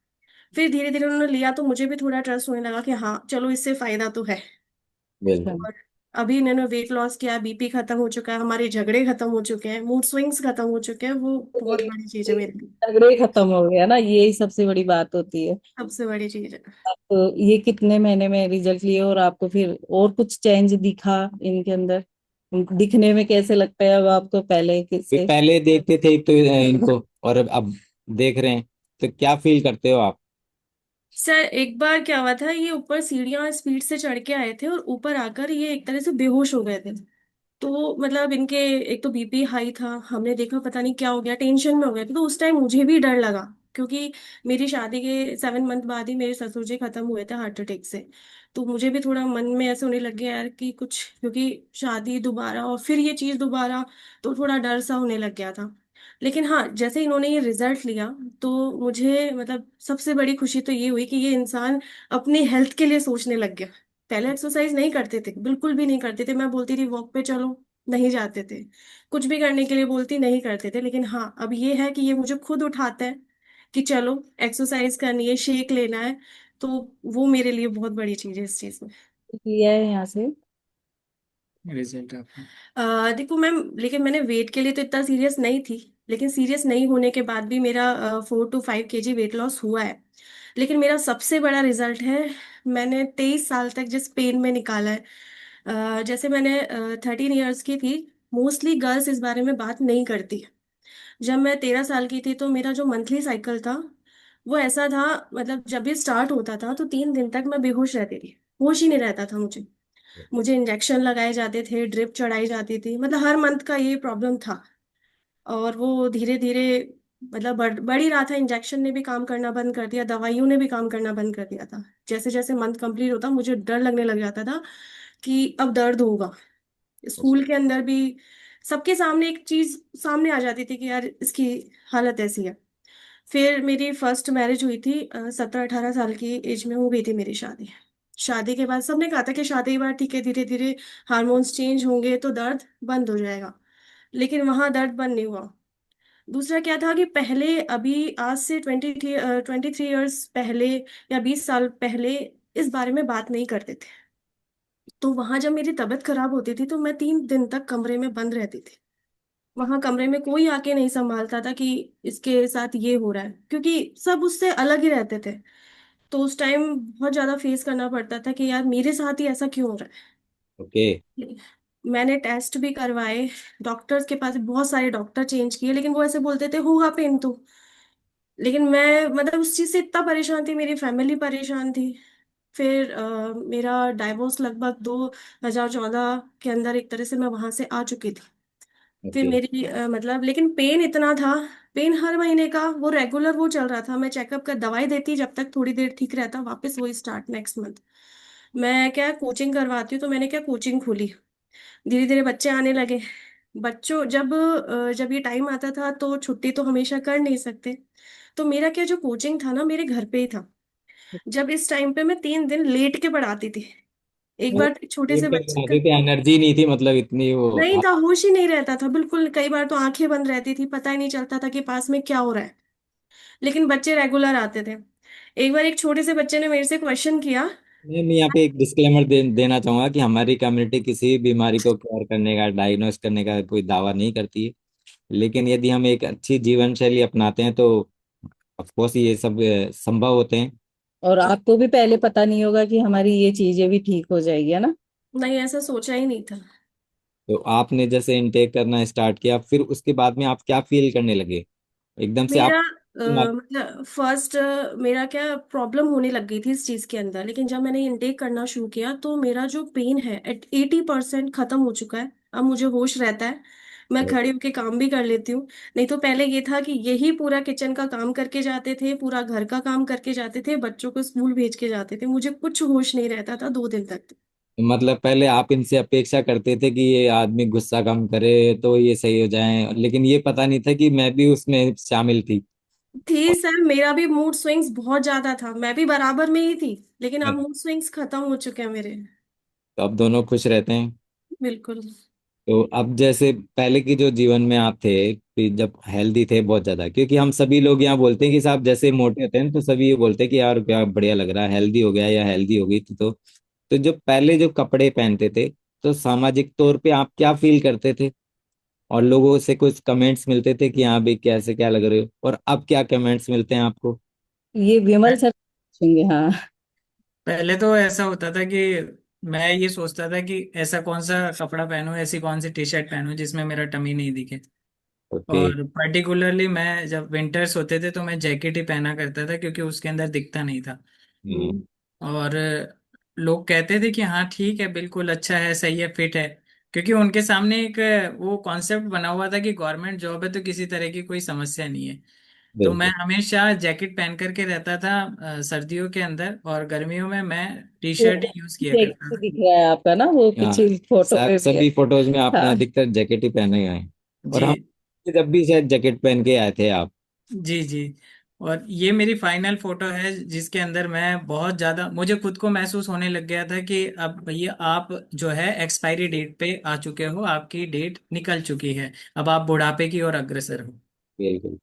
[SPEAKER 4] फिर धीरे धीरे उन्होंने लिया तो मुझे भी थोड़ा ट्रस्ट होने लगा कि हाँ चलो इससे फायदा तो है।
[SPEAKER 1] अच्छा।
[SPEAKER 2] बिल्कुल।
[SPEAKER 4] और अभी इन्होंने वेट लॉस किया, बीपी खत्म हो चुका है, हमारे झगड़े खत्म हो चुके हैं, मूड स्विंग्स खत्म हो चुके हैं। वो बहुत बड़ी चीज है मेरे लिए,
[SPEAKER 1] झगड़े खत्म हो गया ना, यही सबसे बड़ी बात होती है।
[SPEAKER 4] सबसे बड़ी चीज है।
[SPEAKER 1] तो ये कितने महीने में रिजल्ट लिए, और आपको फिर और कुछ चेंज दिखा इनके अंदर? दिखने में कैसे लगता है अब आपको पहले
[SPEAKER 2] फिर
[SPEAKER 1] किससे?
[SPEAKER 2] पहले देखते थे एक तो इनको, और अब देख रहे हैं, तो क्या फील करते हो आप?
[SPEAKER 4] सर एक बार क्या हुआ था, ये ऊपर सीढ़ियां स्पीड से चढ़ के आए थे और ऊपर आकर ये एक तरह से बेहोश हो गए थे। तो मतलब इनके एक तो बीपी हाई था, हमने देखा पता नहीं क्या हो गया, टेंशन में हो गए थे। तो उस टाइम मुझे भी डर लगा, क्योंकि मेरी शादी के 7 मंथ बाद ही मेरे ससुर जी खत्म हुए थे हार्ट अटैक से। तो मुझे भी थोड़ा मन में ऐसे होने लग गया यार कि कुछ, क्योंकि शादी दोबारा और फिर ये चीज दोबारा, तो थोड़ा डर सा होने लग गया था। लेकिन हाँ, जैसे इन्होंने ये रिजल्ट लिया, तो मुझे मतलब सबसे बड़ी खुशी तो ये हुई कि ये इंसान अपनी हेल्थ के लिए सोचने लग गया। पहले एक्सरसाइज नहीं करते थे, बिल्कुल भी नहीं करते थे। मैं बोलती थी वॉक पे चलो, नहीं जाते थे। कुछ भी करने के लिए बोलती, नहीं करते थे। लेकिन हाँ, अब ये है कि ये मुझे खुद उठाता है कि चलो एक्सरसाइज करनी है, शेक लेना है। तो वो मेरे लिए बहुत बड़ी चीज है इस चीज में।
[SPEAKER 1] लिया है यहाँ से?
[SPEAKER 3] रिजल्ट आपका?
[SPEAKER 4] देखो मैम, लेकिन मैंने वेट के लिए तो इतना सीरियस नहीं थी। लेकिन सीरियस नहीं होने के बाद भी मेरा 4 to 5 kg वेट लॉस हुआ है। लेकिन मेरा सबसे बड़ा रिजल्ट है, मैंने 23 साल तक जिस पेन में निकाला है। जैसे मैंने 13 ईयर्स की थी, मोस्टली गर्ल्स इस बारे में बात नहीं करती। जब मैं 13 साल की थी तो मेरा जो मंथली साइकिल था वो ऐसा था, मतलब जब भी स्टार्ट होता था तो 3 दिन तक मैं बेहोश रहती थी, होश ही नहीं रहता था मुझे। मुझे इंजेक्शन लगाए जाते थे, ड्रिप चढ़ाई जाती थी, मतलब हर मंथ का ये प्रॉब्लम था। और वो धीरे धीरे मतलब बढ़ ही रहा था। इंजेक्शन ने भी काम करना बंद कर दिया, दवाइयों ने भी काम करना बंद कर दिया था। जैसे जैसे मंथ कंप्लीट होता मुझे डर लगने लग जाता था कि अब दर्द होगा। स्कूल के अंदर भी सबके सामने एक चीज सामने आ जाती थी कि यार इसकी हालत ऐसी है। फिर मेरी फर्स्ट मैरिज हुई थी, 17-18 साल की एज में हो गई थी मेरी शादी। शादी के बाद सबने कहा था कि शादी के बाद ठीक है, धीरे धीरे हार्मोन्स चेंज होंगे तो दर्द बंद हो जाएगा। लेकिन वहां दर्द बंद नहीं हुआ। दूसरा क्या था कि पहले, अभी आज से 23 ईयर्स पहले या 20 साल पहले इस बारे में बात नहीं करते थे। तो वहां जब मेरी तबीयत खराब होती थी तो मैं 3 दिन तक कमरे में बंद रहती थी। वहां कमरे में कोई आके नहीं संभालता था कि इसके साथ ये हो रहा है, क्योंकि सब उससे अलग ही रहते थे। तो उस टाइम बहुत ज्यादा फेस करना पड़ता था कि यार मेरे साथ ही ऐसा क्यों हो रहा
[SPEAKER 2] ओके।
[SPEAKER 4] है। मैंने टेस्ट भी करवाए, डॉक्टर्स के पास बहुत सारे डॉक्टर चेंज किए, लेकिन वो ऐसे बोलते थे होगा पेन तो। लेकिन मैं मतलब उस चीज से इतना परेशान थी, मेरी फैमिली परेशान थी। फिर मेरा डाइवोर्स लगभग 2014 के अंदर एक तरह से मैं वहां से आ चुकी थी। फिर
[SPEAKER 2] ओके।
[SPEAKER 4] मेरी मतलब, लेकिन पेन इतना था, पेन हर महीने का वो रेगुलर वो चल रहा था। मैं चेकअप का दवाई देती, जब तक थोड़ी देर ठीक रहता वापस वही स्टार्ट नेक्स्ट मंथ। मैं क्या कोचिंग करवाती हूँ, तो मैंने क्या कोचिंग खोली। धीरे धीरे बच्चे आने लगे। बच्चों जब ये टाइम आता था तो छुट्टी तो हमेशा कर नहीं सकते। तो मेरा क्या, जो कोचिंग था ना मेरे घर पे ही था। जब इस टाइम पे मैं 3 दिन लेट के पढ़ाती थी। एक
[SPEAKER 2] वो
[SPEAKER 4] बार छोटे
[SPEAKER 2] पेट
[SPEAKER 4] से
[SPEAKER 2] तक
[SPEAKER 4] बच्चे का
[SPEAKER 2] बनाते थे, एनर्जी नहीं थी मतलब इतनी वो
[SPEAKER 4] नहीं था, होश ही नहीं रहता था बिल्कुल। कई बार तो आंखें बंद रहती थी, पता ही नहीं चलता था कि पास में क्या हो रहा है। लेकिन बच्चे रेगुलर आते थे। एक बार एक छोटे से बच्चे ने मेरे से क्वेश्चन किया।
[SPEAKER 2] मैं यहाँ पे एक डिस्क्लेमर देना चाहूंगा कि हमारी कम्युनिटी किसी भी बीमारी को क्योर करने का, डायग्नोस करने का कोई दावा नहीं करती है। लेकिन यदि हम एक अच्छी जीवन शैली अपनाते हैं तो ऑफकोर्स ये सब संभव होते हैं।
[SPEAKER 1] और आपको भी पहले पता नहीं होगा कि हमारी ये चीजें भी ठीक हो जाएगी, है ना।
[SPEAKER 4] नहीं, ऐसा सोचा ही नहीं था।
[SPEAKER 2] तो आपने जैसे इनटेक करना स्टार्ट किया, फिर उसके बाद में आप क्या फील करने लगे एकदम से
[SPEAKER 4] मेरा
[SPEAKER 2] आप?
[SPEAKER 4] मतलब फर्स्ट मेरा क्या प्रॉब्लम होने लग गई थी इस चीज के अंदर, लेकिन जब मैंने इनटेक करना शुरू किया तो मेरा जो पेन है 80% खत्म हो चुका है। अब मुझे होश रहता है, मैं खड़े होके काम भी कर लेती हूँ। नहीं तो पहले ये था कि यही पूरा किचन का काम करके जाते थे, पूरा घर का काम करके जाते थे, बच्चों को स्कूल भेज के जाते थे, मुझे कुछ होश नहीं रहता था 2 दिन तक।
[SPEAKER 2] मतलब पहले आप इनसे अपेक्षा करते थे कि ये आदमी गुस्सा कम करे तो ये सही हो जाए, लेकिन ये पता नहीं था कि मैं भी उसमें शामिल थी।
[SPEAKER 4] थी सर, मेरा भी मूड स्विंग्स बहुत ज्यादा था, मैं भी बराबर में ही थी, लेकिन अब मूड स्विंग्स खत्म हो चुके हैं मेरे।
[SPEAKER 2] तो अब दोनों खुश रहते हैं।
[SPEAKER 4] बिल्कुल।
[SPEAKER 2] तो अब जैसे पहले की जो जीवन में आप थे, कि जब हेल्दी थे बहुत ज्यादा, क्योंकि हम सभी लोग यहाँ बोलते हैं कि साहब जैसे मोटे होते हैं तो सभी ये बोलते हैं कि यार क्या बढ़िया लग रहा है, हेल्दी हो गया या हेल्दी हो गई। तो जो पहले जो कपड़े पहनते थे, तो सामाजिक तौर पे आप क्या फील करते थे? और लोगों से कुछ कमेंट्स मिलते थे कि हाँ भाई कैसे क्या लग रहे हो, और अब क्या कमेंट्स मिलते हैं आपको?
[SPEAKER 1] ये विमल सर पूछेंगे, हाँ।
[SPEAKER 3] पहले तो ऐसा होता था कि मैं ये सोचता था कि ऐसा कौन सा कपड़ा पहनूं, ऐसी कौन सी टी शर्ट पहनूं जिसमें मेरा टमी नहीं दिखे।
[SPEAKER 2] ओके।
[SPEAKER 3] और पर्टिकुलरली मैं जब विंटर्स होते थे तो मैं जैकेट ही पहना करता था, क्योंकि उसके अंदर दिखता नहीं था।
[SPEAKER 2] हम्म।
[SPEAKER 3] और लोग कहते थे कि हाँ ठीक है, बिल्कुल अच्छा है, सही है, फिट है। क्योंकि उनके सामने एक वो कॉन्सेप्ट बना हुआ था कि गवर्नमेंट जॉब है तो किसी तरह की कोई समस्या नहीं है। तो मैं
[SPEAKER 2] बिल्कुल।
[SPEAKER 3] हमेशा जैकेट पहन करके रहता था सर्दियों के अंदर, और गर्मियों में मैं टी शर्ट
[SPEAKER 1] वो
[SPEAKER 3] ही यूज किया करता
[SPEAKER 1] जैकेट
[SPEAKER 3] था।
[SPEAKER 1] दिख रहा है आपका ना, वो
[SPEAKER 2] हाँ,
[SPEAKER 1] पिछली फोटो पे भी है।
[SPEAKER 2] सभी फोटोज में आपने
[SPEAKER 1] हाँ।
[SPEAKER 2] अधिकतर जैकेट ही पहने हुए हैं। और
[SPEAKER 3] जी
[SPEAKER 2] हम जब भी शायद जैकेट पहन के आए थे आप।
[SPEAKER 3] जी जी। और ये मेरी फाइनल फोटो है जिसके अंदर मैं बहुत ज्यादा, मुझे खुद को महसूस होने लग गया था कि अब भैया आप जो है एक्सपायरी डेट पे आ चुके हो, आपकी डेट निकल चुकी है, अब आप बुढ़ापे की ओर अग्रसर हो।
[SPEAKER 2] बिल्कुल।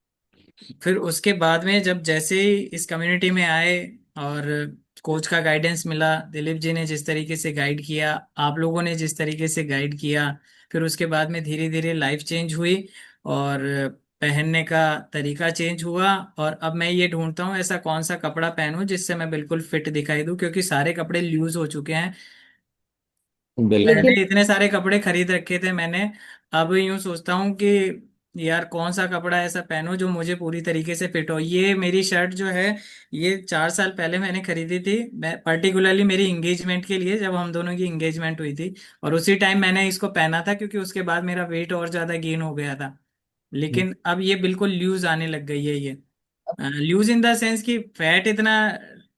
[SPEAKER 3] फिर उसके बाद में जब जैसे ही इस कम्युनिटी में आए और कोच का गाइडेंस मिला, दिलीप जी ने जिस तरीके से गाइड किया, आप लोगों ने जिस तरीके से गाइड किया, फिर उसके बाद में धीरे धीरे लाइफ चेंज हुई और पहनने का तरीका चेंज हुआ। और अब मैं ये ढूंढता हूँ ऐसा कौन सा कपड़ा पहनूं जिससे मैं बिल्कुल फिट दिखाई दूं, क्योंकि सारे कपड़े लूज हो चुके हैं।
[SPEAKER 1] लेकिन
[SPEAKER 3] पहले इतने सारे कपड़े खरीद रखे थे मैंने, अब यूं सोचता हूँ कि यार कौन सा कपड़ा ऐसा पहनूं जो मुझे पूरी तरीके से फिट हो। ये मेरी शर्ट जो है, ये 4 साल पहले मैंने खरीदी थी, मैं पर्टिकुलरली मेरी इंगेजमेंट के लिए, जब हम दोनों की इंगेजमेंट हुई थी। और उसी टाइम मैंने इसको पहना था, क्योंकि उसके बाद मेरा वेट और ज्यादा गेन हो गया था। लेकिन अब ये बिल्कुल लूज आने लग गई है। ये लूज इन द सेंस कि फैट इतना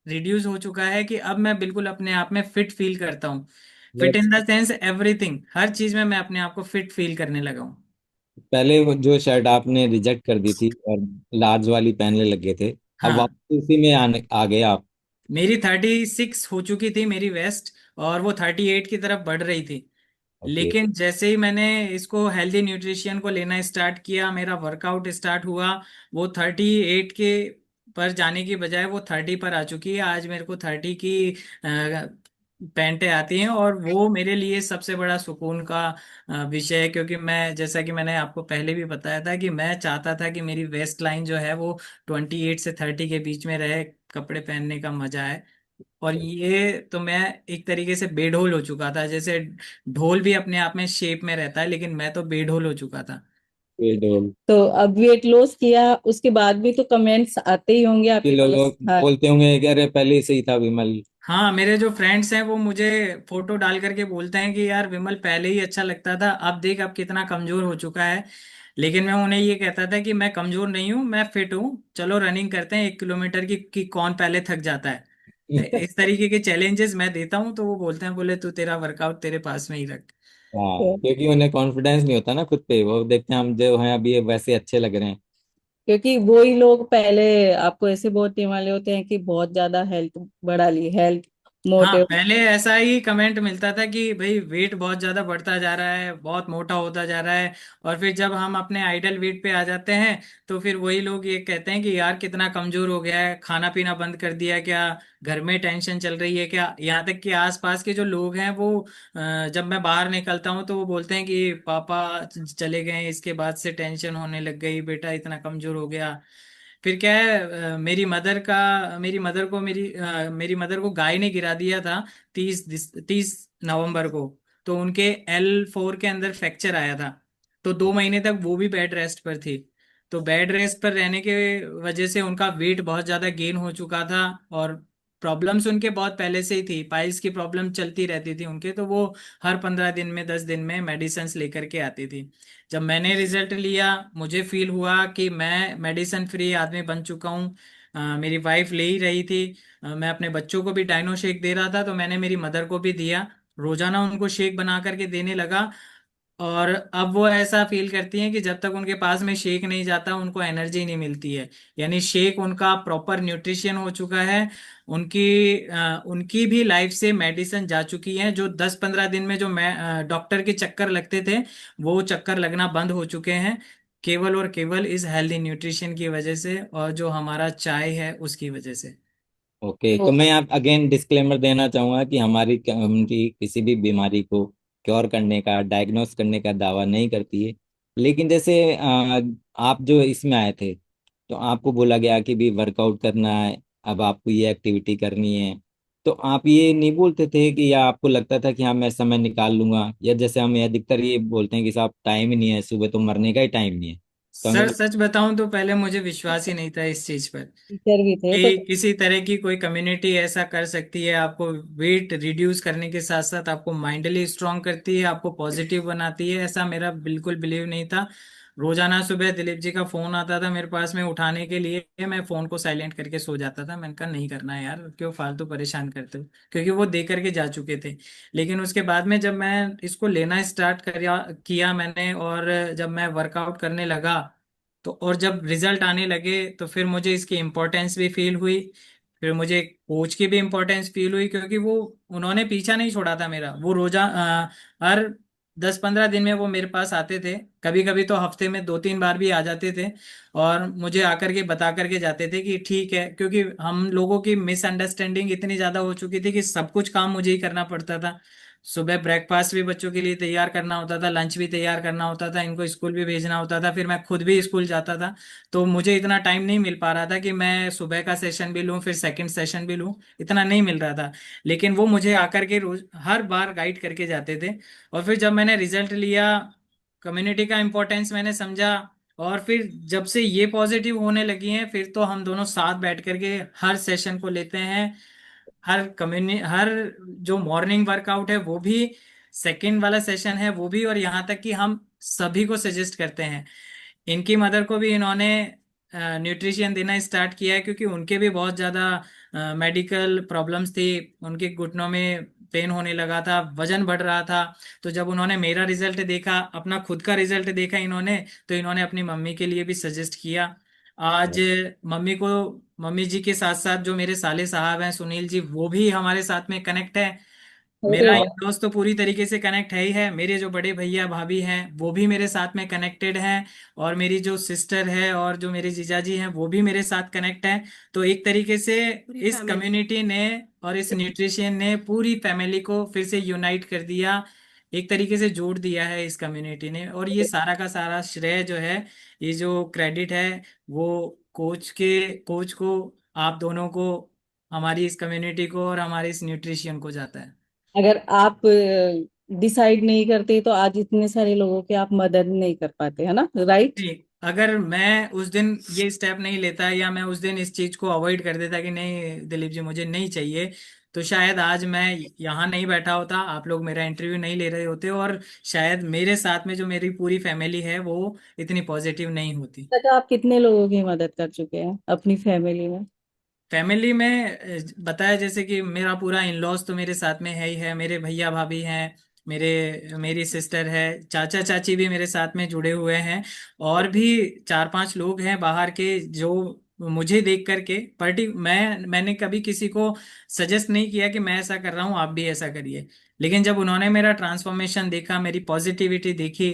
[SPEAKER 3] रिड्यूस हो चुका है कि अब मैं बिल्कुल अपने आप में फिट फील करता हूँ। Fit in the sense everything, हर चीज में मैं अपने आप को फिट फील करने लगा हूँ।
[SPEAKER 2] पहले वो जो शर्ट आपने रिजेक्ट कर दी थी और लार्ज वाली पहनने लगे थे, अब
[SPEAKER 3] हाँ,
[SPEAKER 2] वापस उसी में आने आ गए आप।
[SPEAKER 3] मेरी 36 हो चुकी थी मेरी वेस्ट, और वो 38 की तरफ बढ़ रही थी।
[SPEAKER 2] ओके।
[SPEAKER 3] लेकिन जैसे ही मैंने इसको हेल्दी न्यूट्रिशन को लेना स्टार्ट किया, मेरा वर्कआउट स्टार्ट हुआ, वो 38 के पर जाने की बजाय वो 30 पर आ चुकी है। आज मेरे को 30 की पैंटें आती हैं, और वो मेरे लिए सबसे बड़ा सुकून का विषय है। क्योंकि मैं, जैसा कि मैंने आपको पहले भी बताया था, कि मैं चाहता था कि मेरी वेस्ट लाइन जो है वो 28 से 30 के बीच में रहे, कपड़े पहनने का मजा है। और ये तो मैं एक तरीके से बेढोल हो चुका था, जैसे ढोल भी अपने आप में शेप में रहता है, लेकिन मैं तो बेढोल हो चुका था।
[SPEAKER 2] ये डोल
[SPEAKER 1] तो अब वेट लॉस किया उसके बाद भी तो कमेंट्स आते ही होंगे
[SPEAKER 2] कि
[SPEAKER 1] आपके पास,
[SPEAKER 2] लोग
[SPEAKER 1] हाँ।
[SPEAKER 2] बोलते होंगे कि अरे पहले ही सही था विमल।
[SPEAKER 3] हाँ, मेरे जो फ्रेंड्स हैं वो मुझे फोटो डाल करके बोलते हैं कि यार विमल पहले ही अच्छा लगता था, अब देख अब कितना कमजोर हो चुका है। लेकिन मैं उन्हें ये कहता था कि मैं कमजोर नहीं हूँ, मैं फिट हूँ, चलो रनिंग करते हैं 1 किलोमीटर की, कि कौन पहले थक जाता है। इस तरीके के चैलेंजेस मैं देता हूँ, तो वो बोलते हैं, बोले तू तेरा वर्कआउट तेरे पास में ही रख।
[SPEAKER 2] हाँ, क्योंकि उन्हें कॉन्फिडेंस नहीं होता ना खुद पे, वो देखते हैं हम जो हैं अभी ये वैसे अच्छे लग रहे हैं।
[SPEAKER 1] क्योंकि वही लोग पहले आपको ऐसे बोलने वाले होते हैं कि बहुत ज्यादा हेल्थ बढ़ा ली, हेल्थ
[SPEAKER 3] हाँ,
[SPEAKER 1] मोटे।
[SPEAKER 3] पहले ऐसा ही कमेंट मिलता था कि भाई वेट बहुत ज्यादा बढ़ता जा रहा है, बहुत मोटा होता जा रहा है। और फिर जब हम अपने आइडल वेट पे आ जाते हैं, तो फिर वही लोग ये कहते हैं कि यार कितना कमजोर हो गया है, खाना पीना बंद कर दिया क्या, घर में टेंशन चल रही है क्या। यहाँ तक कि आसपास के जो लोग हैं वो जब मैं बाहर निकलता हूँ तो वो बोलते हैं कि पापा चले गए, इसके बाद से टेंशन होने लग गई, बेटा इतना कमजोर हो गया। फिर क्या है, मेरी मदर को गाय ने गिरा दिया था 30 नवंबर को। तो उनके L4 के अंदर फ्रैक्चर आया था, तो 2 महीने तक वो भी बेड रेस्ट पर थी। तो बेड रेस्ट पर रहने के वजह से उनका वेट बहुत ज्यादा गेन हो चुका था, और प्रॉब्लम्स उनके बहुत पहले से ही थी, पाइल्स की प्रॉब्लम चलती रहती थी उनके, तो वो हर 15 दिन में 10 दिन में मेडिसिन लेकर के आती थी। जब मैंने रिजल्ट लिया, मुझे फील हुआ कि मैं मेडिसिन फ्री आदमी बन चुका हूँ। मेरी वाइफ ले ही रही थी। मैं अपने बच्चों को भी डाइनो शेक दे रहा था, तो मैंने मेरी मदर को भी दिया, रोजाना उनको शेक बना करके देने लगा। और अब वो ऐसा फील करती हैं कि जब तक उनके पास में शेक नहीं जाता उनको एनर्जी नहीं मिलती है। यानी शेक उनका प्रॉपर न्यूट्रिशन हो चुका है। उनकी भी लाइफ से मेडिसिन जा चुकी है। जो 10-15 दिन में जो मैं डॉक्टर के चक्कर लगते थे, वो चक्कर लगना बंद हो चुके हैं, केवल और केवल इस हेल्दी न्यूट्रिशन की वजह से और जो हमारा चाय है उसकी वजह से।
[SPEAKER 2] ओके,
[SPEAKER 1] तो
[SPEAKER 2] तो मैं आप अगेन डिस्क्लेमर देना चाहूंगा कि हमारी कम्युनिटी किसी भी बीमारी को क्योर करने का, डायग्नोस करने का दावा नहीं करती है। लेकिन जैसे आप जो इसमें आए थे, तो आपको बोला गया कि भी वर्कआउट करना है, अब आपको ये एक्टिविटी करनी है, तो आप ये नहीं बोलते थे कि, या आपको लगता था कि हाँ मैं समय निकाल लूंगा, या जैसे हम अधिकतर ये बोलते हैं कि साहब टाइम ही नहीं है, सुबह तो मरने का ही टाइम नहीं है। तो
[SPEAKER 3] सर
[SPEAKER 2] हमें
[SPEAKER 3] सच बताऊं तो पहले मुझे विश्वास ही नहीं था इस चीज पर
[SPEAKER 1] टीचर भी थे तो
[SPEAKER 3] कि किसी तरह की कोई कम्युनिटी ऐसा कर सकती है। आपको वेट रिड्यूस करने के साथ साथ आपको माइंडली स्ट्रांग करती है, आपको पॉजिटिव बनाती है, ऐसा मेरा बिल्कुल बिलीव नहीं था। रोजाना सुबह दिलीप जी का फोन आता था मेरे पास में उठाने के लिए, मैं फोन को साइलेंट करके सो जाता था। मैंने कहा नहीं करना है यार, क्यों फालतू परेशान करते हो, क्योंकि वो दे करके जा चुके थे। लेकिन उसके बाद में जब मैं इसको लेना स्टार्ट किया मैंने, और जब मैं वर्कआउट करने लगा, तो और जब रिजल्ट आने लगे तो फिर मुझे इसकी इम्पोर्टेंस भी फील हुई। फिर मुझे कोच की भी इम्पोर्टेंस फील हुई, क्योंकि वो उन्होंने पीछा नहीं छोड़ा था मेरा। वो हर 10-15 दिन में वो मेरे पास आते थे, कभी कभी तो हफ्ते में 2-3 बार भी आ जाते थे, और मुझे आकर के बता करके जाते थे कि ठीक है। क्योंकि हम लोगों की मिसअंडरस्टैंडिंग इतनी ज्यादा हो चुकी थी कि सब कुछ काम मुझे ही करना पड़ता था। सुबह ब्रेकफास्ट भी बच्चों के लिए तैयार करना होता था, लंच भी तैयार करना होता था, इनको स्कूल भी भेजना होता था, फिर मैं खुद भी स्कूल जाता था। तो मुझे इतना टाइम नहीं मिल पा रहा था कि मैं सुबह का सेशन भी लूँ फिर सेकंड सेशन भी लूँ, इतना नहीं मिल रहा था। लेकिन वो मुझे आकर के रोज हर बार गाइड करके जाते थे। और फिर जब मैंने रिजल्ट लिया, कम्युनिटी का इम्पोर्टेंस मैंने समझा, और फिर जब से ये पॉजिटिव होने लगी हैं, फिर तो हम दोनों साथ बैठ करके हर सेशन को लेते हैं। हर जो मॉर्निंग वर्कआउट है वो भी, सेकंड वाला सेशन है वो भी, और यहाँ तक कि हम सभी को सजेस्ट करते हैं। इनकी मदर को भी इन्होंने न्यूट्रिशन देना स्टार्ट किया है, क्योंकि उनके भी बहुत ज़्यादा मेडिकल प्रॉब्लम्स थी। उनके घुटनों में पेन होने लगा था, वजन बढ़ रहा था। तो जब उन्होंने मेरा रिजल्ट देखा, अपना खुद का रिजल्ट देखा इन्होंने, तो इन्होंने अपनी मम्मी के लिए भी सजेस्ट किया। आज मम्मी को, मम्मी जी के साथ साथ जो मेरे साले साहब हैं सुनील जी, वो भी हमारे साथ में कनेक्ट है।
[SPEAKER 1] अरे
[SPEAKER 3] मेरा इन
[SPEAKER 1] वाह।
[SPEAKER 3] दोस्त तो पूरी तरीके से कनेक्ट है ही है। मेरे जो बड़े भैया भाभी हैं वो भी मेरे साथ में कनेक्टेड हैं, और मेरी जो सिस्टर है और जो मेरे जीजाजी हैं वो भी मेरे साथ कनेक्ट है। तो एक तरीके से
[SPEAKER 4] पूरी
[SPEAKER 3] इस
[SPEAKER 4] फैमिली।
[SPEAKER 3] कम्युनिटी ने और इस न्यूट्रिशन ने पूरी फैमिली को फिर से यूनाइट कर दिया, एक तरीके से जोड़ दिया है इस कम्युनिटी ने। और ये सारा का सारा श्रेय जो है, ये जो क्रेडिट है, वो कोच को, आप दोनों को, हमारी इस कम्युनिटी को और हमारे इस न्यूट्रिशन को जाता है।
[SPEAKER 1] अगर आप डिसाइड नहीं करते तो आज इतने सारे लोगों की आप मदद नहीं कर पाते, है ना, राइट।
[SPEAKER 3] जी, अगर मैं उस दिन ये स्टेप नहीं लेता, या मैं उस दिन इस चीज को अवॉइड कर देता कि नहीं दिलीप जी मुझे नहीं चाहिए, तो शायद आज मैं यहाँ नहीं बैठा होता, आप लोग मेरा इंटरव्यू नहीं ले रहे होते, और शायद मेरे साथ में जो मेरी पूरी फैमिली है वो इतनी पॉजिटिव नहीं होती।
[SPEAKER 1] तक आप कितने लोगों की मदद कर चुके हैं अपनी फैमिली में?
[SPEAKER 3] फैमिली में बताया जैसे कि मेरा पूरा इन लॉज तो मेरे साथ में है ही है, मेरे भैया भाभी हैं, मेरी सिस्टर है, चाचा चाची भी मेरे साथ में जुड़े हुए हैं, और भी 4-5 लोग हैं बाहर के जो मुझे देख करके मैंने कभी किसी को सजेस्ट नहीं किया कि मैं ऐसा कर रहा हूँ आप भी ऐसा करिए। लेकिन जब उन्होंने मेरा ट्रांसफॉर्मेशन देखा, मेरी पॉजिटिविटी देखी,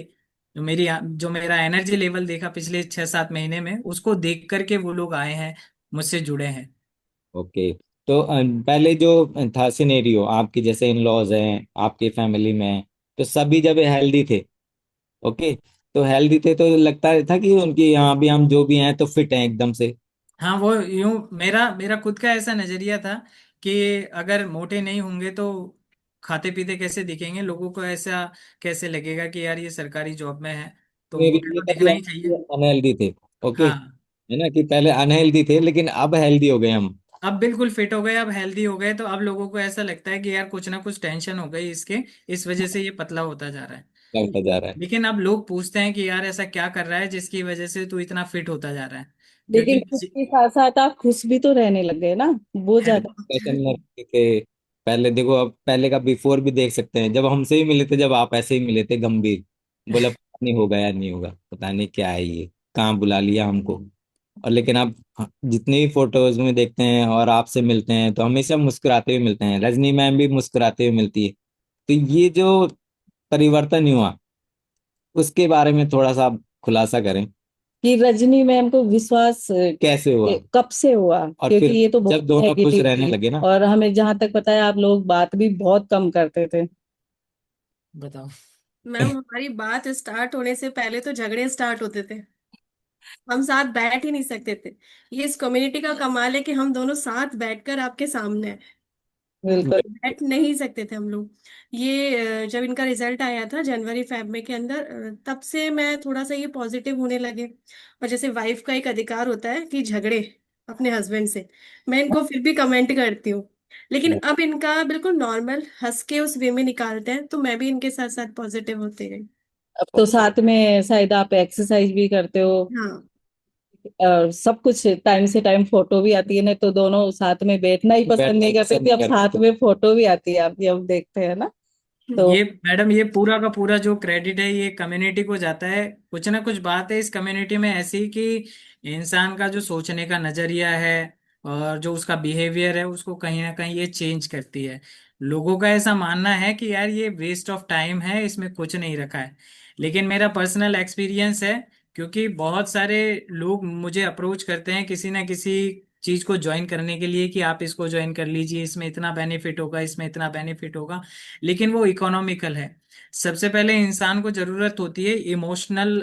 [SPEAKER 3] जो मेरा एनर्जी लेवल देखा पिछले 6-7 महीने में, उसको देख करके वो लोग आए हैं, मुझसे जुड़े हैं।
[SPEAKER 2] ओके, तो पहले जो था सिनेरियो, आपके जैसे इन लॉज हैं आपकी फैमिली में, तो सभी जब हेल्दी थे, ओके, तो हेल्दी थे तो लगता था कि उनकी यहाँ भी हम जो भी हैं तो फिट हैं एकदम से।
[SPEAKER 3] हाँ, वो यूं, मेरा मेरा खुद का ऐसा नजरिया था कि अगर मोटे नहीं होंगे तो खाते पीते कैसे दिखेंगे, लोगों को ऐसा कैसे लगेगा कि यार ये सरकारी जॉब में है, तो
[SPEAKER 2] मेरे
[SPEAKER 3] मोटे
[SPEAKER 2] लिए
[SPEAKER 3] तो
[SPEAKER 2] कभी
[SPEAKER 3] दिखना ही चाहिए।
[SPEAKER 2] अनहेल्दी थे। ओके,
[SPEAKER 3] हाँ,
[SPEAKER 2] है ना, कि पहले अनहेल्दी थे लेकिन अब हेल्दी हो गए हम।
[SPEAKER 3] अब बिल्कुल फिट हो गए, अब हेल्दी हो गए, तो अब लोगों को ऐसा लगता है कि यार कुछ ना कुछ टेंशन हो गई इसके, इस वजह से ये पतला होता जा रहा है।
[SPEAKER 2] लगता जा रहा है।
[SPEAKER 3] लेकिन अब लोग पूछते हैं कि यार ऐसा क्या कर रहा है जिसकी वजह से तू इतना फिट होता जा रहा है,
[SPEAKER 1] लेकिन
[SPEAKER 3] क्योंकि
[SPEAKER 1] उसके साथ साथ आप खुश भी तो रहने लग गए ना, वो ज्यादा।
[SPEAKER 2] फैशन में के पहले देखो, अब पहले का बिफोर भी देख सकते हैं, जब हमसे ही मिले थे, जब आप ऐसे ही मिले थे गंभीर, बोला पता नहीं होगा या नहीं होगा, पता नहीं क्या है ये, कहाँ बुला लिया हमको। और लेकिन आप जितनी भी फोटोज में देखते हैं और आपसे मिलते हैं तो हमेशा मुस्कुराते हुए मिलते हैं, रजनी मैम भी मुस्कुराते हुए मिलती है। तो ये जो परिवर्तन हुआ उसके बारे में थोड़ा सा आप खुलासा करें।
[SPEAKER 1] कि रजनी मैम को विश्वास
[SPEAKER 2] कैसे हुआ,
[SPEAKER 1] कब से हुआ,
[SPEAKER 2] और
[SPEAKER 1] क्योंकि
[SPEAKER 2] फिर
[SPEAKER 1] ये तो
[SPEAKER 2] जब
[SPEAKER 1] बहुत
[SPEAKER 2] दोनों खुश
[SPEAKER 1] नेगेटिव
[SPEAKER 2] रहने
[SPEAKER 1] थी।
[SPEAKER 2] लगे ना।
[SPEAKER 1] और हमें जहां तक पता है आप लोग बात भी बहुत कम करते थे।
[SPEAKER 3] बताओ।
[SPEAKER 4] मैम, हमारी बात स्टार्ट होने से पहले तो झगड़े स्टार्ट होते थे। हम साथ बैठ ही नहीं सकते थे। ये इस कम्युनिटी का कमाल है कि हम दोनों साथ बैठकर आपके सामने हैं।
[SPEAKER 1] बिल्कुल।
[SPEAKER 4] बैठ नहीं सकते थे हम लोग। ये जब इनका रिजल्ट आया था जनवरी फेब में के अंदर, तब से मैं थोड़ा सा ये पॉजिटिव होने लगे। और जैसे वाइफ का एक अधिकार होता है कि झगड़े अपने हस्बैंड से, मैं इनको फिर भी कमेंट करती हूँ। लेकिन अब इनका बिल्कुल नॉर्मल हंस के उस वे में निकालते हैं, तो मैं भी इनके साथ साथ पॉजिटिव होते गई।
[SPEAKER 1] अब तो साथ में शायद आप एक्सरसाइज भी करते हो,
[SPEAKER 4] हाँ।
[SPEAKER 1] और सब कुछ टाइम से टाइम फोटो भी आती है, नहीं तो दोनों साथ में बैठना ही पसंद नहीं करते थे, अब साथ में फोटो भी आती है आपकी, अब देखते हैं ना। तो
[SPEAKER 3] ये मैडम, ये पूरा का पूरा जो क्रेडिट है ये कम्युनिटी को जाता है। कुछ ना कुछ बात है इस कम्युनिटी में ऐसी कि इंसान का जो सोचने का नजरिया है और जो उसका बिहेवियर है उसको कहीं ना कहीं ये चेंज करती है। लोगों का ऐसा मानना है कि यार ये वेस्ट ऑफ टाइम है, इसमें कुछ नहीं रखा है। लेकिन मेरा पर्सनल एक्सपीरियंस है, क्योंकि बहुत सारे लोग मुझे अप्रोच करते हैं किसी ना किसी चीज को ज्वाइन करने के लिए कि आप इसको ज्वाइन कर लीजिए, इसमें इतना बेनिफिट होगा, इसमें इतना बेनिफिट होगा। लेकिन वो इकोनॉमिकल है। सबसे पहले इंसान को जरूरत होती है इमोशनल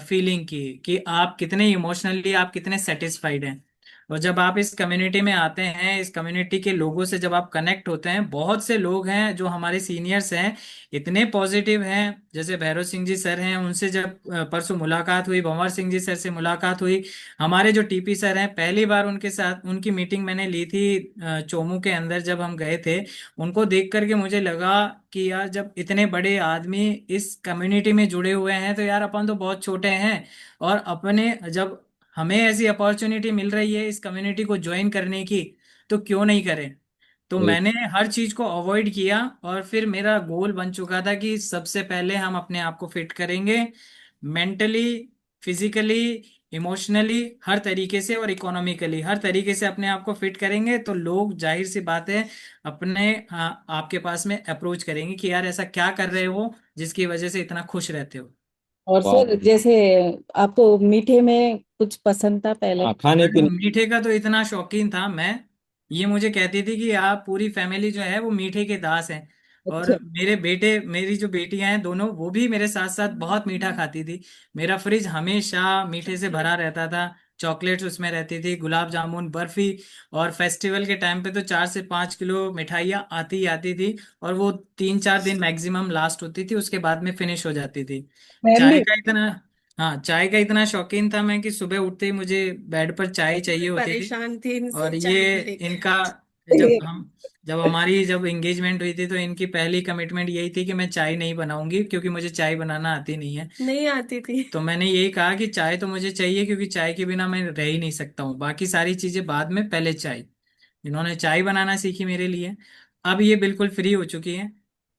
[SPEAKER 3] फीलिंग की, कि आप कितने इमोशनली, आप कितने सेटिस्फाइड हैं। और जब आप इस कम्युनिटी में आते हैं, इस कम्युनिटी के लोगों से जब आप कनेक्ट होते हैं, बहुत से लोग हैं जो हमारे सीनियर्स हैं, इतने पॉजिटिव हैं। जैसे भैरव सिंह जी सर हैं, उनसे जब परसों मुलाकात हुई, भंवर सिंह जी सर से मुलाकात हुई। हमारे जो टीपी सर हैं, पहली बार उनके साथ उनकी मीटिंग मैंने ली थी चोमू के अंदर जब हम गए थे। उनको देख करके मुझे लगा कि यार जब इतने बड़े आदमी इस कम्युनिटी में जुड़े हुए हैं तो यार अपन तो बहुत छोटे हैं। और अपने जब हमें ऐसी अपॉर्चुनिटी मिल रही है इस कम्युनिटी को ज्वाइन करने की, तो क्यों नहीं करें। तो मैंने हर चीज को अवॉइड किया, और फिर मेरा गोल बन चुका था कि सबसे पहले हम अपने आप को फिट करेंगे, मेंटली, फिजिकली, इमोशनली, हर तरीके से, और इकोनॉमिकली हर तरीके से अपने आप को फिट करेंगे, तो लोग जाहिर सी बात है अपने आपके पास में अप्रोच करेंगे कि यार ऐसा क्या कर रहे हो जिसकी वजह से इतना खुश रहते हो।
[SPEAKER 1] और सर, जैसे आपको मीठे में कुछ पसंद था पहले?
[SPEAKER 2] हाँ, खाने
[SPEAKER 3] मैडम,
[SPEAKER 2] पीने।
[SPEAKER 3] मीठे का तो इतना शौकीन था मैं, ये मुझे कहती थी कि आप पूरी फैमिली जो है वो मीठे के दास हैं। और
[SPEAKER 1] अच्छा।
[SPEAKER 3] मेरे बेटे, मेरी जो बेटियां हैं दोनों, वो भी मेरे साथ साथ बहुत मीठा खाती थी। मेरा फ्रिज हमेशा मीठे से भरा रहता था, चॉकलेट्स उसमें रहती थी, गुलाब जामुन, बर्फी। और फेस्टिवल के टाइम पे तो 4 से 5 किलो मिठाइयाँ आती ही आती थी। और वो 3 4 दिन मैक्सिमम लास्ट होती थी, उसके बाद में फिनिश हो जाती थी।
[SPEAKER 1] मैम
[SPEAKER 3] चाय
[SPEAKER 1] भी।
[SPEAKER 3] का इतना हाँ, चाय का इतना शौकीन था मैं कि सुबह उठते ही मुझे बेड पर चाय चाहिए होती थी।
[SPEAKER 4] परेशान थी इनसे
[SPEAKER 3] और ये
[SPEAKER 4] चाय को लेके।
[SPEAKER 3] इनका, जब हमारी जब एंगेजमेंट हुई थी तो इनकी पहली कमिटमेंट यही थी कि मैं चाय नहीं बनाऊंगी, क्योंकि मुझे चाय बनाना आती नहीं है।
[SPEAKER 4] नहीं आती थी।
[SPEAKER 3] तो मैंने यही कहा कि चाय तो मुझे चाहिए, क्योंकि चाय के बिना मैं रह ही नहीं सकता हूँ, बाकी सारी चीजें बाद में, पहले चाय। इन्होंने चाय बनाना सीखी मेरे लिए। अब ये बिल्कुल फ्री हो चुकी है,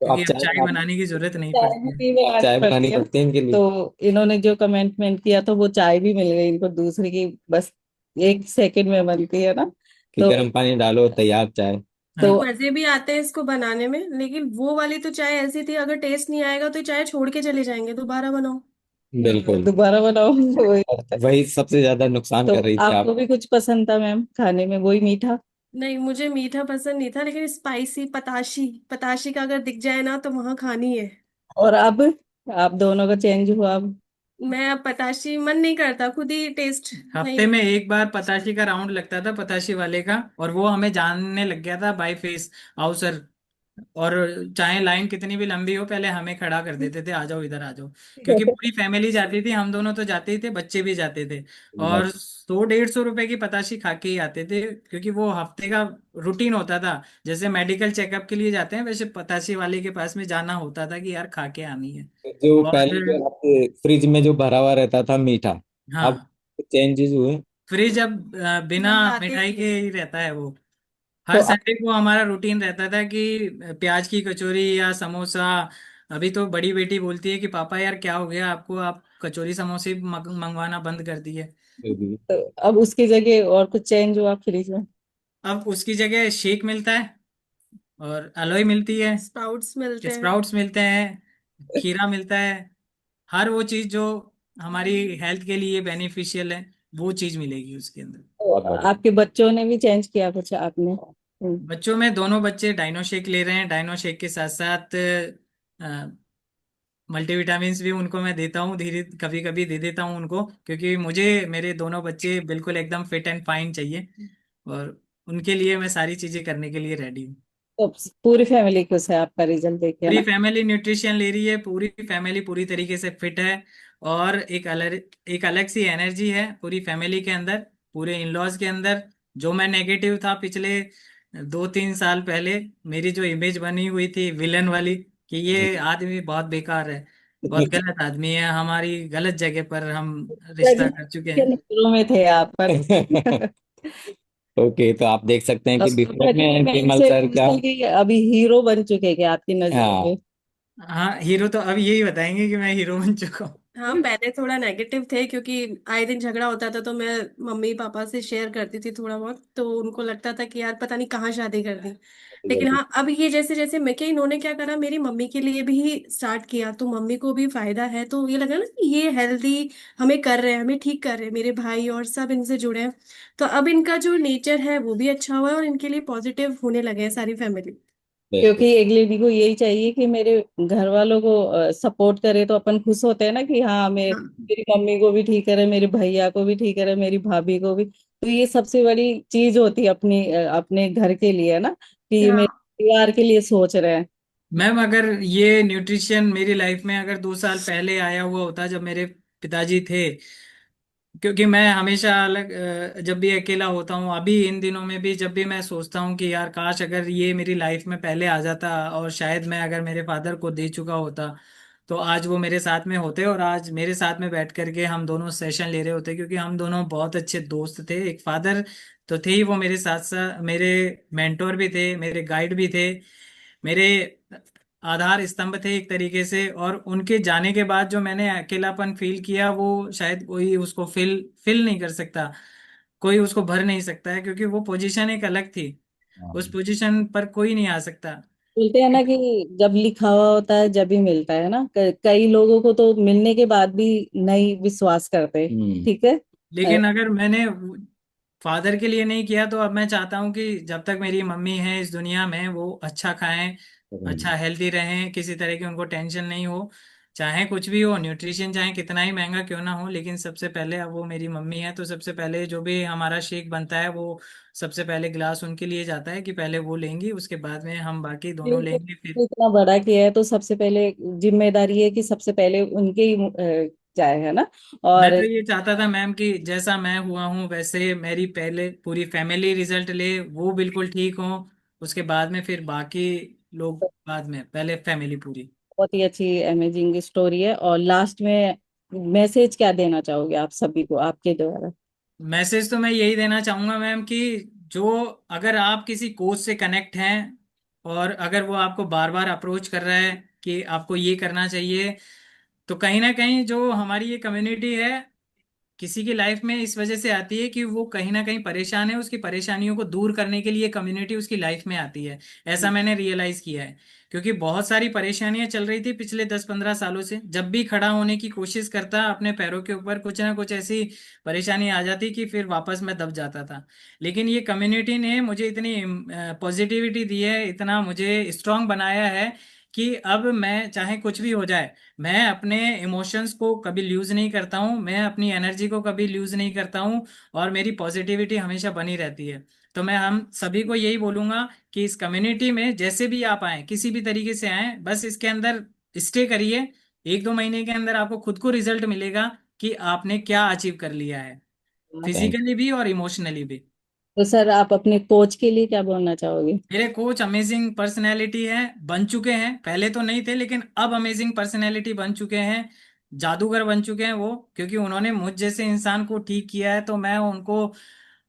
[SPEAKER 2] तो
[SPEAKER 3] क्योंकि
[SPEAKER 2] आप
[SPEAKER 3] अब
[SPEAKER 2] चाय
[SPEAKER 3] चाय
[SPEAKER 2] बना,
[SPEAKER 3] बनाने की जरूरत नहीं
[SPEAKER 1] चाय
[SPEAKER 3] पड़ती है।
[SPEAKER 1] भी बनानी
[SPEAKER 2] चाय बनानी
[SPEAKER 1] पड़ती है।
[SPEAKER 2] पड़ती है इनके लिए,
[SPEAKER 1] तो इन्होंने जो कमेंटमेंट किया तो वो चाय भी मिल गई इनको, दूसरी की बस 1 सेकंड में बनती है ना।
[SPEAKER 2] कि
[SPEAKER 1] तो
[SPEAKER 2] गर्म पानी डालो तैयार चाय।
[SPEAKER 1] तो
[SPEAKER 3] हाँ,
[SPEAKER 4] मजे भी आते हैं इसको बनाने में, लेकिन वो वाली तो चाय ऐसी थी, अगर टेस्ट नहीं आएगा तो चाय छोड़ के चले जाएंगे, दोबारा बनाओ।
[SPEAKER 2] बिल्कुल।
[SPEAKER 1] दोबारा बनाओ। वही।
[SPEAKER 2] और वही सबसे ज्यादा नुकसान
[SPEAKER 1] तो
[SPEAKER 2] कर रही थी
[SPEAKER 1] आपको
[SPEAKER 2] आप।
[SPEAKER 1] भी कुछ पसंद था मैम खाने में, वही मीठा?
[SPEAKER 4] नहीं, मुझे मीठा पसंद नहीं था, लेकिन स्पाइसी पताशी, पताशी का अगर दिख जाए ना तो वहां खानी है।
[SPEAKER 1] और अब आप दोनों का चेंज हुआ अब?
[SPEAKER 4] मैं अब पताशी मन नहीं करता, खुद ही टेस्ट
[SPEAKER 3] हफ्ते
[SPEAKER 4] नहीं।
[SPEAKER 3] में एक बार पताशी का राउंड लगता था, पताशी वाले का, और वो हमें जानने लग गया था बाई फेस। आओ सर, और चाहे लाइन कितनी भी लंबी हो, पहले हमें खड़ा कर देते थे, आ जाओ इधर आ जाओ। क्योंकि पूरी फैमिली जाती थी, हम दोनों तो जाते ही थे, बच्चे भी जाते थे।
[SPEAKER 2] बात।
[SPEAKER 3] और 100-150 रुपए की पताशी खा के ही आते थे, क्योंकि वो हफ्ते का रूटीन होता था। जैसे मेडिकल चेकअप के लिए जाते हैं, वैसे पताशी वाले के पास में जाना होता था कि यार खा के आनी है।
[SPEAKER 2] जो
[SPEAKER 3] और
[SPEAKER 2] पहले जो आपके फ्रिज में जो भरा हुआ रहता था मीठा, अब
[SPEAKER 3] हाँ,
[SPEAKER 2] चेंजेस हुए।
[SPEAKER 3] फ्रिज अब बिना
[SPEAKER 4] हम लाते
[SPEAKER 3] मिठाई के
[SPEAKER 4] थे।
[SPEAKER 3] ही रहता है वो।
[SPEAKER 1] तो
[SPEAKER 3] हर संडे को हमारा रूटीन रहता था कि प्याज की कचौरी या समोसा। अभी तो बड़ी बेटी बोलती है कि पापा यार क्या हो गया आपको, आप कचौरी समोसे मंगवाना बंद कर दिए।
[SPEAKER 1] तो अब उसकी जगह और कुछ चेंज हुआ फ्रिज में?
[SPEAKER 3] अब उसकी जगह शेक मिलता है, और अलोई मिलती है,
[SPEAKER 4] स्प्राउट्स मिलते हैं।
[SPEAKER 3] स्प्राउट्स मिलते हैं, खीरा मिलता है। हर वो चीज जो हमारी हेल्थ के लिए बेनिफिशियल है, वो चीज मिलेगी उसके अंदर।
[SPEAKER 1] तो
[SPEAKER 2] बहुत बढ़िया।
[SPEAKER 1] आपके बच्चों ने भी चेंज किया कुछ आपने?
[SPEAKER 3] बच्चों में दोनों बच्चे डाइनो शेक ले रहे हैं, डाइनो शेक के साथ साथ मल्टीविटामिन्स भी उनको मैं देता हूँ, धीरे कभी कभी दे देता हूँ उनको, क्योंकि मुझे मेरे दोनों बच्चे बिल्कुल एकदम फिट एंड फाइन चाहिए। और उनके लिए मैं सारी चीजें करने के लिए रेडी हूँ।
[SPEAKER 1] तो पूरी फैमिली खुश है आपका रिजल्ट देख के
[SPEAKER 3] पूरी
[SPEAKER 1] ना?
[SPEAKER 3] फैमिली न्यूट्रिशन ले रही है, पूरी फैमिली पूरी तरीके से फिट है। और एक अलग सी एनर्जी है पूरी फैमिली के अंदर, पूरे इन लॉज के अंदर। जो मैं नेगेटिव था पिछले 2-3 साल पहले, मेरी जो इमेज बनी हुई थी विलन वाली, कि
[SPEAKER 2] जी।
[SPEAKER 3] ये आदमी बहुत बेकार है, बहुत गलत आदमी है, हमारी गलत जगह पर हम रिश्ता
[SPEAKER 1] लगे
[SPEAKER 3] कर चुके
[SPEAKER 1] के
[SPEAKER 3] हैं।
[SPEAKER 1] नजरों में थे आप पर।
[SPEAKER 2] ओके, तो आप देख सकते हैं
[SPEAKER 1] अब
[SPEAKER 2] कि बिफोर
[SPEAKER 1] लगे कि
[SPEAKER 2] में
[SPEAKER 1] मैं
[SPEAKER 2] विमल
[SPEAKER 1] इनसे
[SPEAKER 2] सर का।
[SPEAKER 1] निकल के अभी हीरो बन चुके क्या आपकी नजरों
[SPEAKER 2] हाँ।
[SPEAKER 1] में?
[SPEAKER 3] हाँ, हीरो तो अब यही बताएंगे कि मैं हीरो बन चुका हूँ।
[SPEAKER 4] हाँ, पहले थोड़ा नेगेटिव थे क्योंकि आए दिन झगड़ा होता था, तो मैं मम्मी पापा से शेयर करती थी थोड़ा बहुत, तो उनको लगता था कि यार पता नहीं कहाँ शादी कर दी। लेकिन हाँ, अब ये जैसे जैसे मैं क्या, इन्होंने क्या करा, मेरी मम्मी के लिए भी स्टार्ट किया, तो मम्मी को भी फायदा है, तो ये लगा ना कि ये हेल्दी हमें कर रहे हैं, हमें ठीक कर रहे हैं, मेरे भाई और सब इनसे जुड़े हैं। तो अब इनका जो नेचर है वो भी अच्छा हुआ है, और इनके लिए पॉजिटिव होने लगे हैं सारी फैमिली।
[SPEAKER 2] बेस्ट।
[SPEAKER 1] क्योंकि एक लेडी को यही चाहिए कि मेरे घर वालों को सपोर्ट करे तो अपन खुश होते हैं ना कि हाँ मेरी मम्मी को भी ठीक करे, मेरे भैया को भी ठीक करे, मेरी भाभी को भी। तो ये सबसे बड़ी चीज होती है अपनी अपने घर के लिए ना, कि मेरे
[SPEAKER 4] हाँ,
[SPEAKER 1] परिवार के लिए सोच रहे हैं।
[SPEAKER 3] मैम, अगर ये न्यूट्रिशन मेरी लाइफ में अगर 2 साल पहले आया हुआ होता, जब मेरे पिताजी थे, क्योंकि मैं हमेशा अलग जब भी अकेला होता हूँ, अभी इन दिनों में भी जब भी मैं सोचता हूँ कि यार काश अगर ये मेरी लाइफ में पहले आ जाता, और शायद मैं अगर मेरे फादर को दे चुका होता, तो आज वो मेरे साथ में होते और आज मेरे साथ में बैठ करके हम दोनों सेशन ले रहे होते, क्योंकि हम दोनों बहुत अच्छे दोस्त थे। एक फादर तो थे ही वो, मेरे साथ साथ मेरे मेंटोर भी थे, मेरे गाइड भी थे, मेरे आधार स्तंभ थे एक तरीके से। और उनके जाने के बाद जो मैंने अकेलापन फील किया, वो शायद कोई उसको फिल फिल नहीं कर सकता, कोई उसको भर नहीं सकता है, क्योंकि वो पोजीशन एक अलग थी। उस
[SPEAKER 2] हाँ।
[SPEAKER 3] पोजीशन पर कोई नहीं आ सकता।
[SPEAKER 1] बोलते हैं ना कि जब लिखा हुआ होता है जब ही मिलता है ना, कई लोगों को तो मिलने के बाद भी नहीं विश्वास करते।
[SPEAKER 2] हम्म।
[SPEAKER 1] ठीक है।
[SPEAKER 3] लेकिन अगर मैंने फादर के लिए नहीं किया, तो अब मैं चाहता हूँ कि जब तक मेरी मम्मी है इस दुनिया में, वो अच्छा खाएं, अच्छा हेल्दी रहें, किसी तरह की उनको टेंशन नहीं हो। चाहे कुछ भी हो, न्यूट्रिशन चाहे कितना ही महंगा क्यों ना हो, लेकिन सबसे पहले अब वो मेरी मम्मी है, तो सबसे पहले जो भी हमारा शेक बनता है, वो सबसे पहले गिलास उनके लिए जाता है, कि पहले वो लेंगी, उसके बाद में हम बाकी दोनों
[SPEAKER 1] बिल्कुल।
[SPEAKER 3] लेंगे फिर।
[SPEAKER 1] इतना बड़ा किया है तो सबसे पहले जिम्मेदारी है कि सबसे पहले उनके ही जाए, है ना?
[SPEAKER 3] मैं
[SPEAKER 1] और
[SPEAKER 3] तो ये चाहता था मैम कि जैसा मैं हुआ हूँ, वैसे मेरी पहले पूरी फैमिली रिजल्ट ले, वो बिल्कुल ठीक हो, उसके बाद में फिर बाकी लोग बाद में, पहले फैमिली पूरी।
[SPEAKER 1] बहुत ही अच्छी अमेजिंग स्टोरी है। और लास्ट में मैसेज क्या देना चाहोगे आप सभी को आपके द्वारा?
[SPEAKER 3] मैसेज तो मैं यही देना चाहूंगा मैम, कि जो अगर आप किसी कोच से कनेक्ट हैं, और अगर वो आपको बार बार अप्रोच कर रहा है कि आपको ये करना चाहिए, तो कहीं ना कहीं जो हमारी ये कम्युनिटी है, किसी की लाइफ में इस वजह से आती है कि वो कहीं ना कहीं परेशान है, उसकी परेशानियों को दूर करने के लिए कम्युनिटी उसकी लाइफ में आती है। ऐसा मैंने रियलाइज किया है, क्योंकि बहुत सारी परेशानियां चल रही थी पिछले 10-15 सालों से। जब भी खड़ा होने की कोशिश करता अपने पैरों के ऊपर, कुछ ना कुछ ऐसी परेशानी आ जाती कि फिर वापस मैं दब जाता था। लेकिन ये कम्युनिटी ने मुझे इतनी पॉजिटिविटी दी है, इतना मुझे स्ट्रांग बनाया है, कि अब मैं चाहे कुछ भी हो जाए, मैं अपने इमोशंस को कभी लूज नहीं करता हूँ, मैं अपनी एनर्जी को कभी लूज नहीं करता हूँ, और मेरी पॉजिटिविटी हमेशा बनी रहती है। तो मैं हम सभी को यही बोलूंगा कि इस कम्युनिटी में जैसे भी आप आए, किसी भी तरीके से आए, बस इसके अंदर स्टे करिए। 1-2 महीने के अंदर आपको खुद को रिजल्ट मिलेगा कि आपने क्या अचीव कर लिया है,
[SPEAKER 2] थैंक
[SPEAKER 3] फिजिकली भी और इमोशनली भी।
[SPEAKER 1] तो सर आप अपने कोच के लिए क्या बोलना चाहोगे?
[SPEAKER 3] मेरे कोच अमेजिंग पर्सनैलिटी है, बन चुके हैं, पहले तो नहीं थे लेकिन अब अमेजिंग पर्सनैलिटी बन चुके हैं, जादूगर बन चुके हैं वो, क्योंकि उन्होंने मुझ जैसे इंसान को ठीक किया है। तो मैं उनको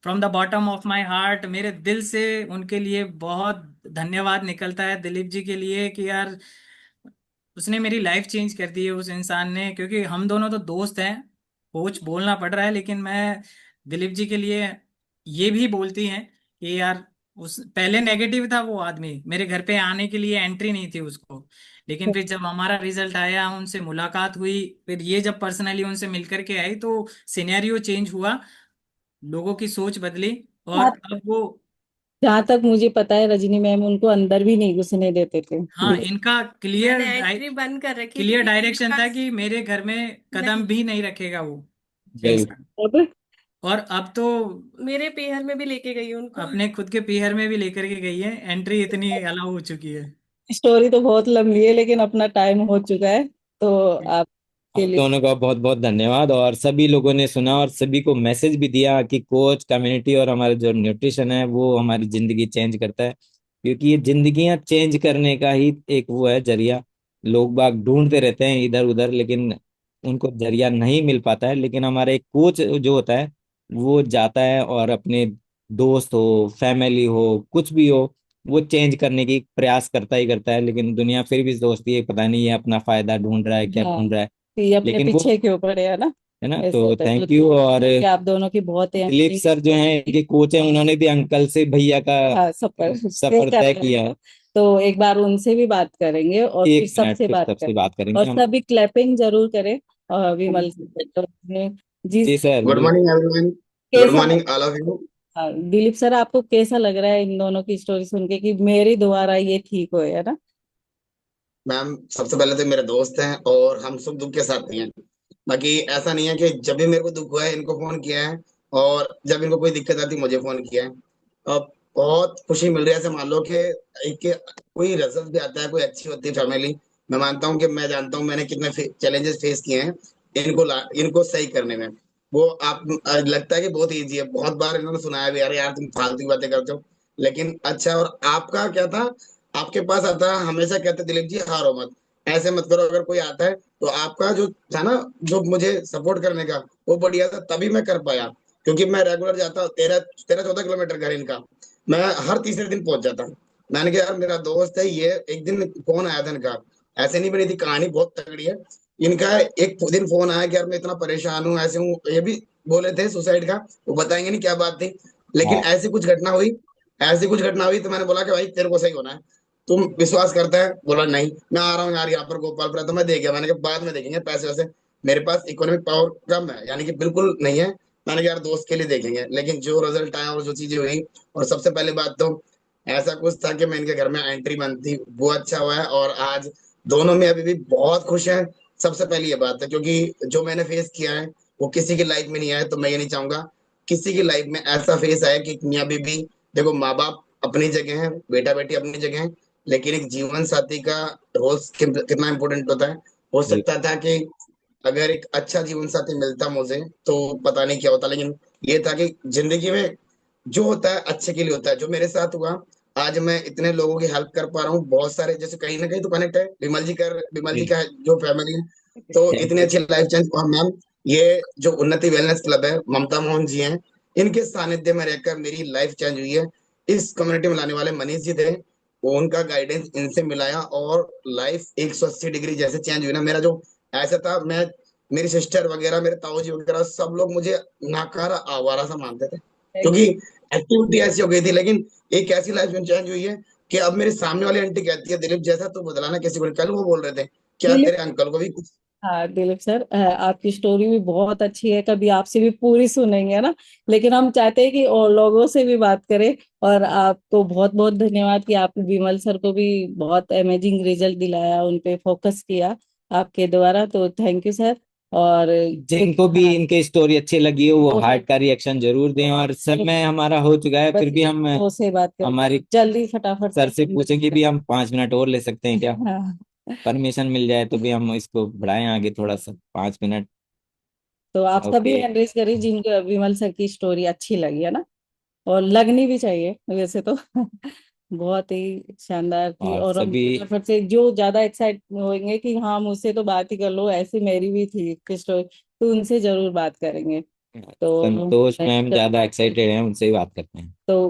[SPEAKER 3] from the bottom of my heart, मेरे दिल से उनके लिए बहुत धन्यवाद निकलता है, दिलीप जी के लिए, कि यार उसने मेरी लाइफ चेंज कर दी है उस इंसान ने। क्योंकि हम दोनों तो दोस्त हैं, कोच बोलना पड़ रहा है, लेकिन मैं दिलीप जी के लिए ये भी बोलती हैं कि यार उस पहले नेगेटिव था वो आदमी, मेरे घर पे आने के लिए एंट्री नहीं थी उसको, लेकिन फिर जब हमारा रिजल्ट आया, उनसे मुलाकात हुई, फिर ये जब पर्सनली उनसे मिल करके आई, तो सिनेरियो चेंज हुआ, लोगों की सोच बदली, और
[SPEAKER 1] हाँ,
[SPEAKER 3] अब वो।
[SPEAKER 1] जहाँ तक मुझे पता है रजनी मैम उनको अंदर भी नहीं घुसने देते थे।
[SPEAKER 3] हाँ, इनका
[SPEAKER 4] मैंने एंट्री बंद कर रखी थी
[SPEAKER 3] क्लियर
[SPEAKER 4] कि मेरे
[SPEAKER 3] डायरेक्शन था
[SPEAKER 4] पास
[SPEAKER 3] कि मेरे घर में कदम
[SPEAKER 4] नहीं,
[SPEAKER 3] भी नहीं रखेगा वो
[SPEAKER 2] बिल्कुल।
[SPEAKER 3] इंसान।
[SPEAKER 1] अब
[SPEAKER 3] और अब तो
[SPEAKER 4] मेरे पेहर में भी लेके गई उनको।
[SPEAKER 3] अपने खुद के पीहर में भी लेकर के गई है, एंट्री इतनी अलाउ हो चुकी है।
[SPEAKER 1] स्टोरी तो बहुत लंबी है लेकिन अपना टाइम हो चुका है, तो आपके
[SPEAKER 2] आप
[SPEAKER 1] लिए
[SPEAKER 2] दोनों का बहुत बहुत धन्यवाद, और सभी लोगों ने सुना और सभी को मैसेज भी दिया कि कोच, कम्युनिटी और हमारा जो न्यूट्रिशन है वो हमारी जिंदगी चेंज करता है, क्योंकि ये जिंदगियां चेंज करने का ही एक वो है जरिया। लोग बाग ढूंढते रहते हैं इधर उधर, लेकिन उनको जरिया नहीं मिल पाता है। लेकिन हमारा एक कोच जो होता है वो जाता है और अपने दोस्त हो, फैमिली हो, कुछ भी हो, वो चेंज करने की प्रयास करता ही करता है। लेकिन दुनिया फिर भी सोचती है पता नहीं ये अपना फायदा ढूंढ रहा है, क्या
[SPEAKER 1] हाँ,
[SPEAKER 2] ढूंढ रहा है।
[SPEAKER 1] तो ये अपने
[SPEAKER 2] लेकिन वो,
[SPEAKER 1] पीछे क्यों पड़े है ना,
[SPEAKER 2] है ना,
[SPEAKER 1] ऐसे
[SPEAKER 2] तो
[SPEAKER 1] होता है।
[SPEAKER 2] थैंक
[SPEAKER 1] तो
[SPEAKER 2] यू। और
[SPEAKER 1] कि आप दोनों की बहुत है
[SPEAKER 2] दिलीप सर जो हैं इनके कोच हैं, उन्होंने भी अंकल से भैया का
[SPEAKER 1] हाँ, सफर तय
[SPEAKER 2] सफर
[SPEAKER 1] कर
[SPEAKER 2] तय
[SPEAKER 1] रहे
[SPEAKER 2] किया
[SPEAKER 1] हैं।
[SPEAKER 2] है।
[SPEAKER 1] तो एक बार उनसे भी बात करेंगे और फिर
[SPEAKER 2] 1 मिनट,
[SPEAKER 1] सबसे
[SPEAKER 2] फिर
[SPEAKER 1] बात
[SPEAKER 2] सबसे
[SPEAKER 1] करेंगे।
[SPEAKER 2] बात करेंगे
[SPEAKER 1] और
[SPEAKER 2] हम।
[SPEAKER 1] सभी क्लैपिंग जरूर करें, और विमल तो जी।
[SPEAKER 2] जी सर,
[SPEAKER 5] गुड
[SPEAKER 2] बिल्कुल।
[SPEAKER 5] Morning everyone. गुड
[SPEAKER 1] कैसा लग
[SPEAKER 5] मॉर्निंग ऑल ऑफ यू।
[SPEAKER 1] हाँ, दिलीप सर आपको कैसा लग रहा है इन दोनों की स्टोरी सुन के कि मेरे द्वारा ये ठीक हो, है ना?
[SPEAKER 5] मैम, सबसे पहले तो मेरे दोस्त हैं और हम सुख दुख के साथ ही हैं। बाकी ऐसा नहीं है कि जब भी मेरे को दुख हुआ है इनको फोन किया है, और जब इनको कोई दिक्कत आती है मुझे फोन किया है। अब बहुत खुशी मिल रही है। ऐसे मान लो कि कोई रिजल्ट भी आता है, कोई अच्छी होती है फैमिली, मैं मानता हूँ कि मैं जानता हूँ मैंने कितने चैलेंजेस फेस किए हैं इनको सही करने में। वो आप लगता है कि बहुत इजी है, बहुत बार इन्होंने सुनाया भी, अरे यार तुम फालतू की बातें करते हो, लेकिन अच्छा। और आपका क्या था, आपके पास आता है हमेशा कहते दिलीप जी हारो मत, ऐसे मत करो। अगर कोई आता है तो आपका जो था ना, जो मुझे सपोर्ट करने का, वो बढ़िया था, तभी मैं कर पाया। क्योंकि मैं रेगुलर जाता हूँ, 13-14 किलोमीटर घर इनका, मैं हर तीसरे दिन पहुंच जाता हूँ। मैंने कहा यार मेरा दोस्त है ये, एक दिन फोन आया था इनका, ऐसे नहीं बनी थी, कहानी बहुत तगड़ी है इनका। एक दिन फोन आया कि यार मैं इतना परेशान हूँ, ऐसे हूँ, ये भी बोले थे सुसाइड का, वो बताएंगे नहीं क्या बात थी, लेकिन
[SPEAKER 2] हाँ,
[SPEAKER 5] ऐसी कुछ घटना हुई तो मैंने बोला कि भाई तेरे को सही होना है, तुम विश्वास करता है? बोला नहीं, मैं आ रहा हूँ यार यहाँ पर गोपालपुरा। तो मैं देख गया, मैंने कहा बाद में देखेंगे, पैसे वैसे मेरे पास इकोनॉमिक पावर कम है, यानी कि बिल्कुल नहीं है। मैंने कहा यार दोस्त के लिए देखेंगे, लेकिन जो रिजल्ट आया और जो चीजें हुई, और सबसे पहली बात तो ऐसा कुछ था कि मैं इनके घर में एंट्री बंद थी, वो अच्छा हुआ है, और आज दोनों में अभी भी बहुत खुश हैं। सबसे पहली ये बात है, क्योंकि जो मैंने फेस किया है वो किसी की लाइफ में नहीं आया, तो मैं ये नहीं चाहूंगा किसी की लाइफ में ऐसा फेस आए कि मियाँ बीबी, देखो माँ बाप अपनी जगह है, बेटा बेटी अपनी जगह है, लेकिन एक जीवन साथी का रोल कितना इंपॉर्टेंट होता है। हो
[SPEAKER 2] बिल्कुल।
[SPEAKER 5] सकता था कि अगर एक अच्छा जीवन साथी मिलता मुझे तो पता नहीं क्या होता, लेकिन ये था कि जिंदगी में जो होता है अच्छे के लिए होता है। जो मेरे साथ हुआ, आज मैं इतने लोगों की हेल्प कर पा रहा हूँ, बहुत सारे जैसे कहीं ना कहीं तो कनेक्ट है, विमल जी का है जो फैमिली है, तो
[SPEAKER 2] थैंक
[SPEAKER 5] इतनी
[SPEAKER 2] यू।
[SPEAKER 5] अच्छी लाइफ चेंज। और मैम, ये जो उन्नति वेलनेस क्लब है, ममता मोहन जी हैं, इनके सानिध्य में रहकर मेरी लाइफ चेंज हुई है। इस कम्युनिटी में लाने वाले मनीष जी थे, वो उनका गाइडेंस इनसे मिलाया, और लाइफ 180 डिग्री जैसे चेंज हुई ना। मेरा जो ऐसा था, मैं, मेरी सिस्टर वगैरह, मेरे ताऊ जी वगैरह, सब लोग मुझे नाकारा आवारा सा मानते थे, क्योंकि एक्टिविटी ऐसी हो गई थी। लेकिन एक ऐसी लाइफ में चेंज हुई है कि अब मेरे सामने वाली आंटी कहती है दिलीप जैसा तू बदला ना किसी को। कल वो बोल रहे थे क्या
[SPEAKER 1] दिलीप
[SPEAKER 5] तेरे अंकल को भी कुछ
[SPEAKER 1] हाँ दिलीप सर, आपकी स्टोरी भी बहुत अच्छी है, कभी आपसे भी पूरी सुनेंगे ना। लेकिन हम चाहते हैं कि और लोगों से भी बात करें। और आपको बहुत बहुत धन्यवाद कि आपने विमल सर को भी बहुत अमेजिंग रिजल्ट दिलाया, उन पे फोकस किया आपके द्वारा, तो थैंक यू सर। और कुछ,
[SPEAKER 2] जिनको भी
[SPEAKER 1] हाँ,
[SPEAKER 2] इनके स्टोरी अच्छी लगी हो वो
[SPEAKER 1] वो
[SPEAKER 2] हार्ट का रिएक्शन जरूर दें। और सर में हमारा हो चुका है,
[SPEAKER 1] बस
[SPEAKER 2] फिर भी हम
[SPEAKER 1] वो से बात करें
[SPEAKER 2] हमारी
[SPEAKER 1] जल्दी फटाफट
[SPEAKER 2] सर से
[SPEAKER 1] से।
[SPEAKER 2] पूछेंगे भी हम 5 मिनट और ले सकते हैं क्या,
[SPEAKER 1] हाँ,
[SPEAKER 2] परमिशन मिल जाए तो भी हम इसको बढ़ाएं आगे थोड़ा सा 5 मिनट।
[SPEAKER 1] तो आप सभी
[SPEAKER 2] ओके।
[SPEAKER 1] एनकरेज करिए जिनको विमल सर की स्टोरी अच्छी लगी है ना, और लगनी भी चाहिए वैसे तो। बहुत ही शानदार थी,
[SPEAKER 2] और
[SPEAKER 1] और हम
[SPEAKER 2] सभी
[SPEAKER 1] फटाफट से जो ज्यादा एक्साइट होंगे कि हाँ मुझसे तो बात ही कर लो, ऐसी मेरी भी थी स्टोरी, तो उनसे जरूर बात करेंगे। तो
[SPEAKER 2] संतोष मैम ज्यादा एक्साइटेड हैं, उनसे ही बात करते हैं।
[SPEAKER 1] तो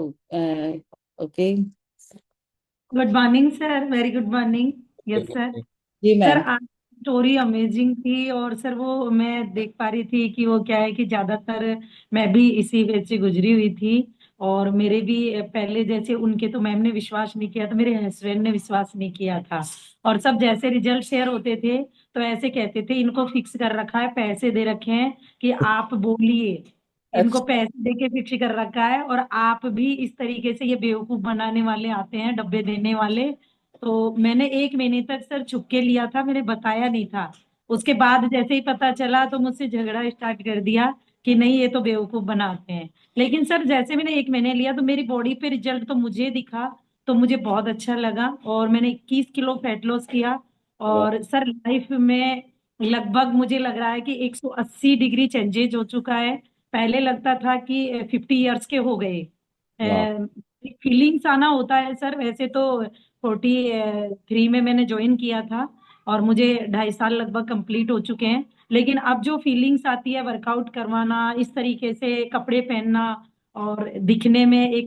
[SPEAKER 1] okay.
[SPEAKER 6] Good morning sir, very good morning. Yes sir.
[SPEAKER 1] जी
[SPEAKER 6] सर
[SPEAKER 1] मैम।
[SPEAKER 6] आज स्टोरी अमेजिंग थी, और सर वो मैं देख पा रही थी कि वो क्या है कि ज्यादातर मैं भी इसी वे से गुजरी हुई थी। और मेरे भी पहले जैसे उनके तो मैम ने विश्वास नहीं किया, तो मेरे हस्बैंड ने विश्वास नहीं किया था। और सब जैसे रिजल्ट शेयर होते थे तो ऐसे कहते थे इनको फिक्स कर रखा है, पैसे दे रखे हैं कि आप बोलिए, इनको
[SPEAKER 1] अच्छा।
[SPEAKER 6] पैसे दे के फिक्स कर रखा है, और आप भी इस तरीके से ये बेवकूफ बनाने वाले आते हैं, डब्बे देने वाले। तो मैंने 1 महीने तक सर छुप के लिया था, मैंने बताया नहीं था। उसके बाद जैसे ही पता चला तो मुझसे झगड़ा स्टार्ट कर दिया कि नहीं ये तो बेवकूफ बनाते हैं। लेकिन सर जैसे मैंने 1 महीने लिया तो मेरी बॉडी पे रिजल्ट तो मुझे दिखा, तो मुझे बहुत अच्छा लगा, और मैंने 21 किलो फैट लॉस किया। और सर लाइफ में लगभग मुझे लग रहा है कि 180 डिग्री चेंजेज हो चुका है। पहले लगता था कि 50 इयर्स के हो गए।
[SPEAKER 2] वाह।
[SPEAKER 6] फीलिंग्स आना होता है सर, वैसे तो 43 में मैंने ज्वाइन किया था, और मुझे 2.5 साल लगभग कंप्लीट हो चुके हैं। लेकिन अब जो फीलिंग्स आती है वर्कआउट करवाना, इस तरीके से कपड़े पहनना और दिखने में एक